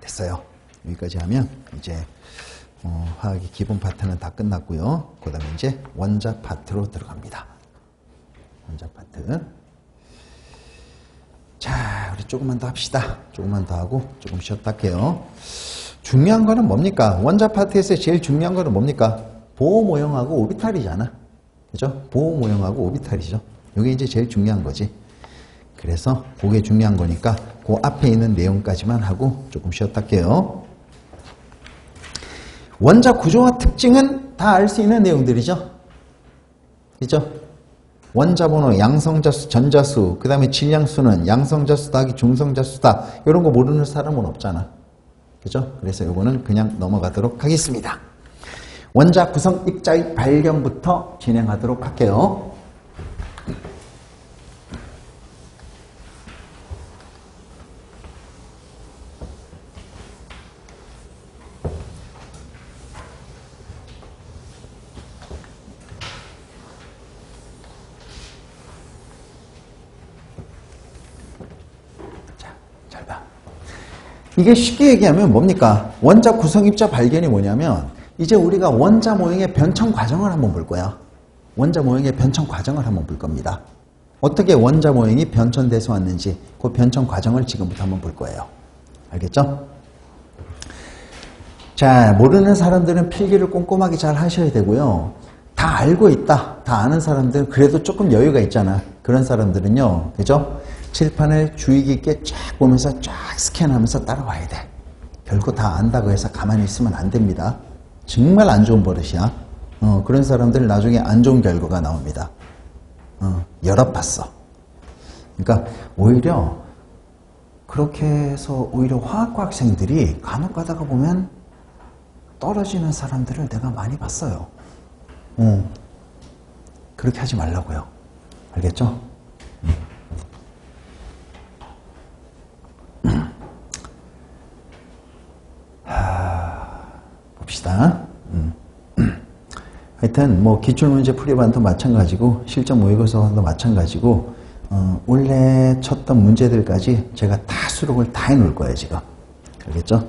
됐어요. 여기까지 하면 이제 화학의 기본 파트는 다 끝났고요. 그 다음에 이제 원자 파트로 들어갑니다. 원자 파트. 자, 우리 조금만 더 합시다. 조금만 더 하고 조금 쉬었다 할게요. 중요한 거는 뭡니까? 원자 파트에서 제일 중요한 거는 뭡니까? 보호 모형하고 오비탈이잖아. 그죠? 보호 모형하고 오비탈이죠. 이게 이제 제일 중요한 거지. 그래서 그게 중요한 거니까 그 앞에 있는 내용까지만 하고 조금 쉬었다 할게요. 원자 구조와 특징은 다 알 수 있는 내용들이죠. 그죠? 원자 번호, 양성자수, 전자수, 그 다음에 질량수는 양성자수 더하기 중성자수다. 이런 거 모르는 사람은 없잖아. 그죠? 그래서 이거는 그냥 넘어가도록 하겠습니다. 원자 구성 입자의 발견부터 진행하도록 할게요. 이게 쉽게 얘기하면 뭡니까? 원자 구성입자 발견이 뭐냐면 이제 우리가 원자 모형의 변천 과정을 한번 볼 거야. 원자 모형의 변천 과정을 한번 볼 겁니다. 어떻게 원자 모형이 변천돼서 왔는지 그 변천 과정을 지금부터 한번 볼 거예요. 알겠죠? 자, 모르는 사람들은 필기를 꼼꼼하게 잘 하셔야 되고요. 다 알고 있다, 다 아는 사람들은 그래도 조금 여유가 있잖아. 그런 사람들은요, 그죠? 칠판을 주의 깊게 쫙 보면서 쫙 스캔하면서 따라와야 돼. 결코 다 안다고 해서 가만히 있으면 안 됩니다. 정말 안 좋은 버릇이야. 그런 사람들 나중에 안 좋은 결과가 나옵니다. 여러 봤어. 그러니까 오히려 그렇게 해서 오히려 화학과 학생들이 간혹 가다가 보면 떨어지는 사람들을 내가 많이 봤어요. 그렇게 하지 말라고요. 알겠죠? 봅시다. 하여튼 뭐 기출문제 풀이반도 마찬가지고 실전 모의고사도 마찬가지고 원래 쳤던 문제들까지 제가 다 수록을 다 해놓을 거예요 지금. 알겠죠?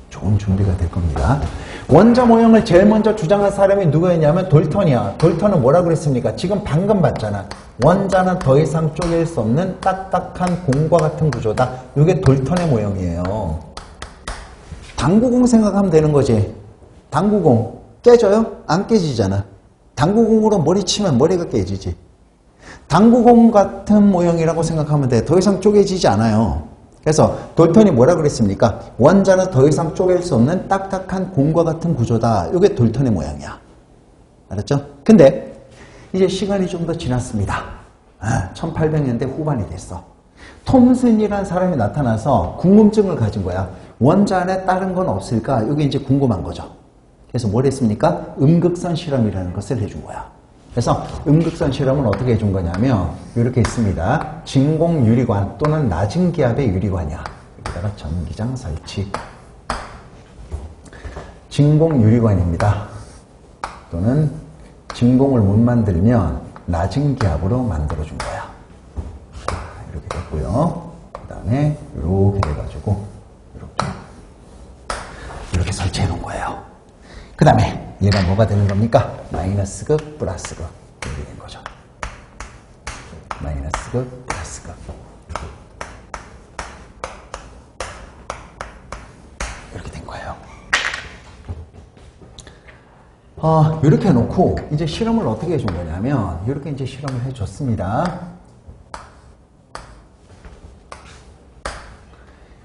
좋은 준비가 될 겁니다. 원자 모형을 제일 먼저 주장한 사람이 누구였냐면 돌턴이야. 돌턴은 뭐라 그랬습니까? 지금 방금 봤잖아. 원자는 더 이상 쪼갤 수 없는 딱딱한 공과 같은 구조다. 이게 돌턴의 모형이에요. 당구공 생각하면 되는 거지. 당구공 깨져요? 안 깨지잖아. 당구공으로 머리 치면 머리가 깨지지. 당구공 같은 모형이라고 생각하면 돼. 더 이상 쪼개지지 않아요. 그래서 돌턴이 뭐라 그랬습니까? 원자는 더 이상 쪼갤 수 없는 딱딱한 공과 같은 구조다. 이게 돌턴의 모양이야. 알았죠? 근데 이제 시간이 좀 더 지났습니다. 1800년대 후반이 됐어. 톰슨이라는 사람이 나타나서 궁금증을 가진 거야. 원자 안에 다른 건 없을까? 이게 이제 궁금한 거죠. 그래서 뭘 했습니까? 음극선 실험이라는 것을 해준 거야. 그래서 음극선 실험은 어떻게 해준 거냐면 이렇게 있습니다. 진공 유리관 또는 낮은 기압의 유리관이야. 여기다가 전기장 설치. 진공 유리관입니다. 또는 진공을 못 만들면 낮은 기압으로 만들어준 거야. 이렇게 됐고요. 그 다음에 이렇게 돼가지고 이렇게 설치해 놓은 거예요. 그 다음에 얘가 뭐가 되는 겁니까? 마이너스극, 플러스극. 이렇게 된 거죠. 마이너스극, 플러스극. 이렇게 된 거예요. 이렇게 해놓고 이제 실험을 어떻게 해준 거냐면 이렇게 이제 실험을 해줬습니다.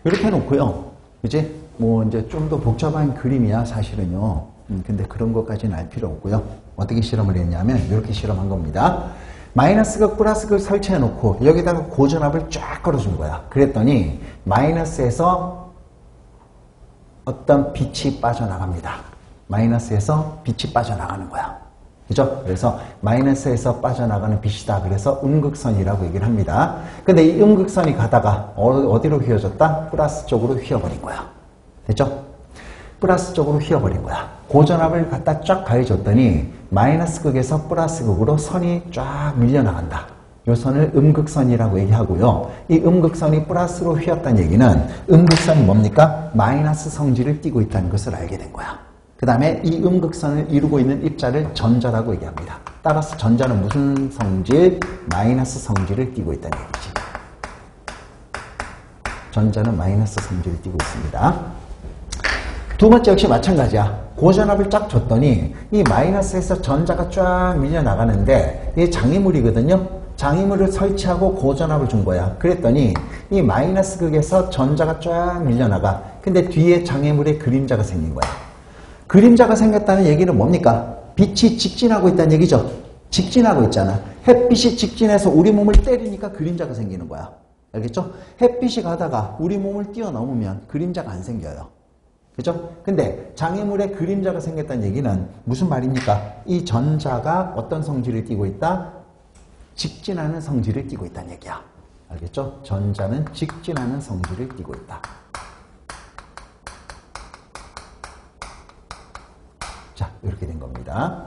이렇게 해놓고요. 이제 뭐 이제 좀 더 복잡한 그림이야 사실은요. 근데 그런 것까지는 알 필요 없고요. 어떻게 실험을 했냐면 이렇게 실험한 겁니다. 마이너스극 플러스극 설치해 놓고 여기다가 고전압을 쫙 걸어준 거야. 그랬더니 마이너스에서 어떤 빛이 빠져나갑니다. 마이너스에서 빛이 빠져나가는 거야. 그죠? 그래서 마이너스에서 빠져나가는 빛이다. 그래서 음극선이라고 얘기를 합니다. 근데 이 음극선이 가다가 어디로 휘어졌다? 플러스 쪽으로 휘어버린 거야. 됐죠? 플러스 쪽으로 휘어버린 거야. 고전압을 갖다 쫙 가해줬더니 마이너스 극에서 플러스 극으로 선이 쫙 밀려나간다. 이 선을 음극선이라고 얘기하고요. 이 음극선이 플러스로 휘었다는 얘기는 음극선이 뭡니까? 마이너스 성질을 띠고 있다는 것을 알게 된 거야. 그 다음에 이 음극선을 이루고 있는 입자를 전자라고 얘기합니다. 따라서 전자는 무슨 성질? 마이너스 성질을 띠고 있다는 얘기지. 전자는 마이너스 성질을 띠고 있습니다. 두 번째 역시 마찬가지야. 고전압을 쫙 줬더니 이 마이너스에서 전자가 쫙 밀려나가는데 이게 장애물이거든요. 장애물을 설치하고 고전압을 준 거야. 그랬더니 이 마이너스 극에서 전자가 쫙 밀려나가. 근데 뒤에 장애물에 그림자가 생긴 거야. 그림자가 생겼다는 얘기는 뭡니까? 빛이 직진하고 있다는 얘기죠. 직진하고 있잖아. 햇빛이 직진해서 우리 몸을 때리니까 그림자가 생기는 거야. 알겠죠? 햇빛이 가다가 우리 몸을 뛰어넘으면 그림자가 안 생겨요. 그죠? 근데 장애물에 그림자가 생겼다는 얘기는 무슨 말입니까? 이 전자가 어떤 성질을 띠고 있다? 직진하는 성질을 띠고 있다는 얘기야. 알겠죠? 전자는 직진하는 성질을 띠고 있다. 자, 이렇게 된 겁니다.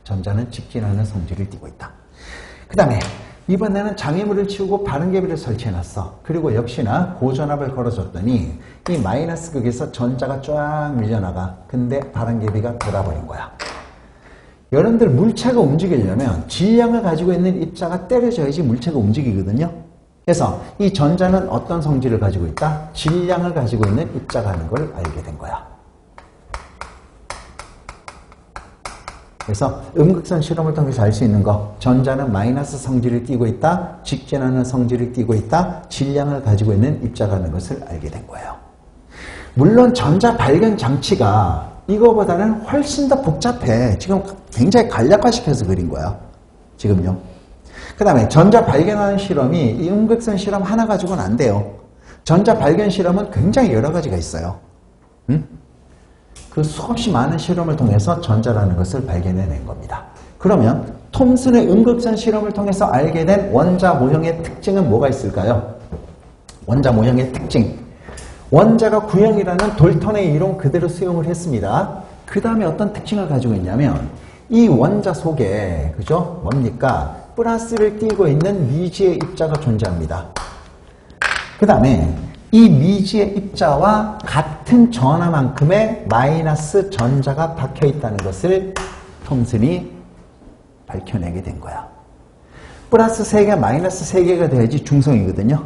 전자는 직진하는 성질을 띠고 있다. 그 다음에 이번에는 장애물을 치우고 바른개비를 설치해놨어. 그리고 역시나 고전압을 걸어줬더니 이 마이너스 극에서 전자가 쫙 밀려나가. 근데 바른개비가 돌아버린 거야. 여러분들 물체가 움직이려면 질량을 가지고 있는 입자가 때려져야지 물체가 움직이거든요. 그래서 이 전자는 어떤 성질을 가지고 있다? 질량을 가지고 있는 입자가 하는 걸 알게 된 거야. 그래서 음극선 실험을 통해서 알 수 있는 거, 전자는 마이너스 성질을 띠고 있다, 직진하는 성질을 띠고 있다, 질량을 가지고 있는 입자라는 것을 알게 된 거예요. 물론 전자 발견 장치가 이거보다는 훨씬 더 복잡해. 지금 굉장히 간략화시켜서 그린 거야. 지금요. 그 다음에 전자 발견하는 실험이 이 음극선 실험 하나 가지고는 안 돼요. 전자 발견 실험은 굉장히 여러 가지가 있어요. 응? 그 수없이 많은 실험을 통해서 전자라는 것을 발견해낸 겁니다. 그러면 톰슨의 음극선 실험을 통해서 알게 된 원자 모형의 특징은 뭐가 있을까요? 원자 모형의 특징. 원자가 구형이라는 돌턴의 이론 그대로 수용을 했습니다. 그 다음에 어떤 특징을 가지고 있냐면 이 원자 속에 그죠? 뭡니까? 플러스를 띠고 있는 미지의 입자가 존재합니다. 그 다음에 이 미지의 입자와 같은 전하만큼의 마이너스 전자가 박혀 있다는 것을 톰슨이 밝혀내게 된 거야. 플러스 3개, 마이너스 3개가 돼야지 중성이거든요.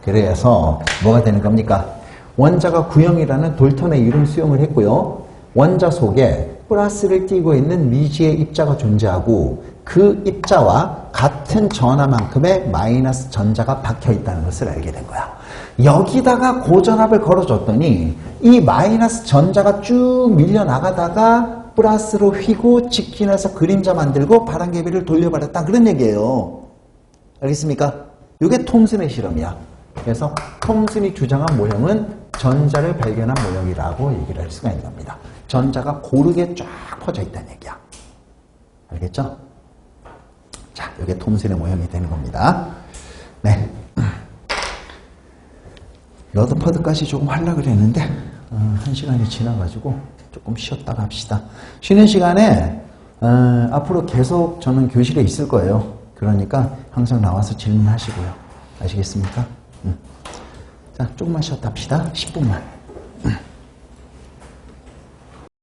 그래서 뭐가 되는 겁니까? 원자가 구형이라는 돌턴의 이론 수용을 했고요. 원자 속에 플러스를 띠고 있는 미지의 입자가 존재하고 그 입자와 같은 전하만큼의 마이너스 전자가 박혀 있다는 것을 알게 된 거야. 여기다가 고전압을 걸어줬더니 이 마이너스 전자가 쭉 밀려나가다가 플러스로 휘고 직진해서 그림자 만들고 바람개비를 돌려버렸다. 그런 얘기예요. 알겠습니까? 이게 톰슨의 실험이야. 그래서 톰슨이 주장한 모형은 전자를 발견한 모형이라고 얘기를 할 수가 있는 겁니다. 전자가 고르게 쫙 퍼져 있다는 얘기야. 알겠죠? 자, 이게 톰슨의 모형이 되는 겁니다. 네. 러더퍼드까지 조금 하려고 그랬는데 1시간이 지나가지고 조금 쉬었다가 합시다. 쉬는 시간에 앞으로 계속 저는 교실에 있을 거예요. 그러니까 항상 나와서 질문하시고요. 아시겠습니까? 자, 조금만 쉬었다 합시다. 10분만.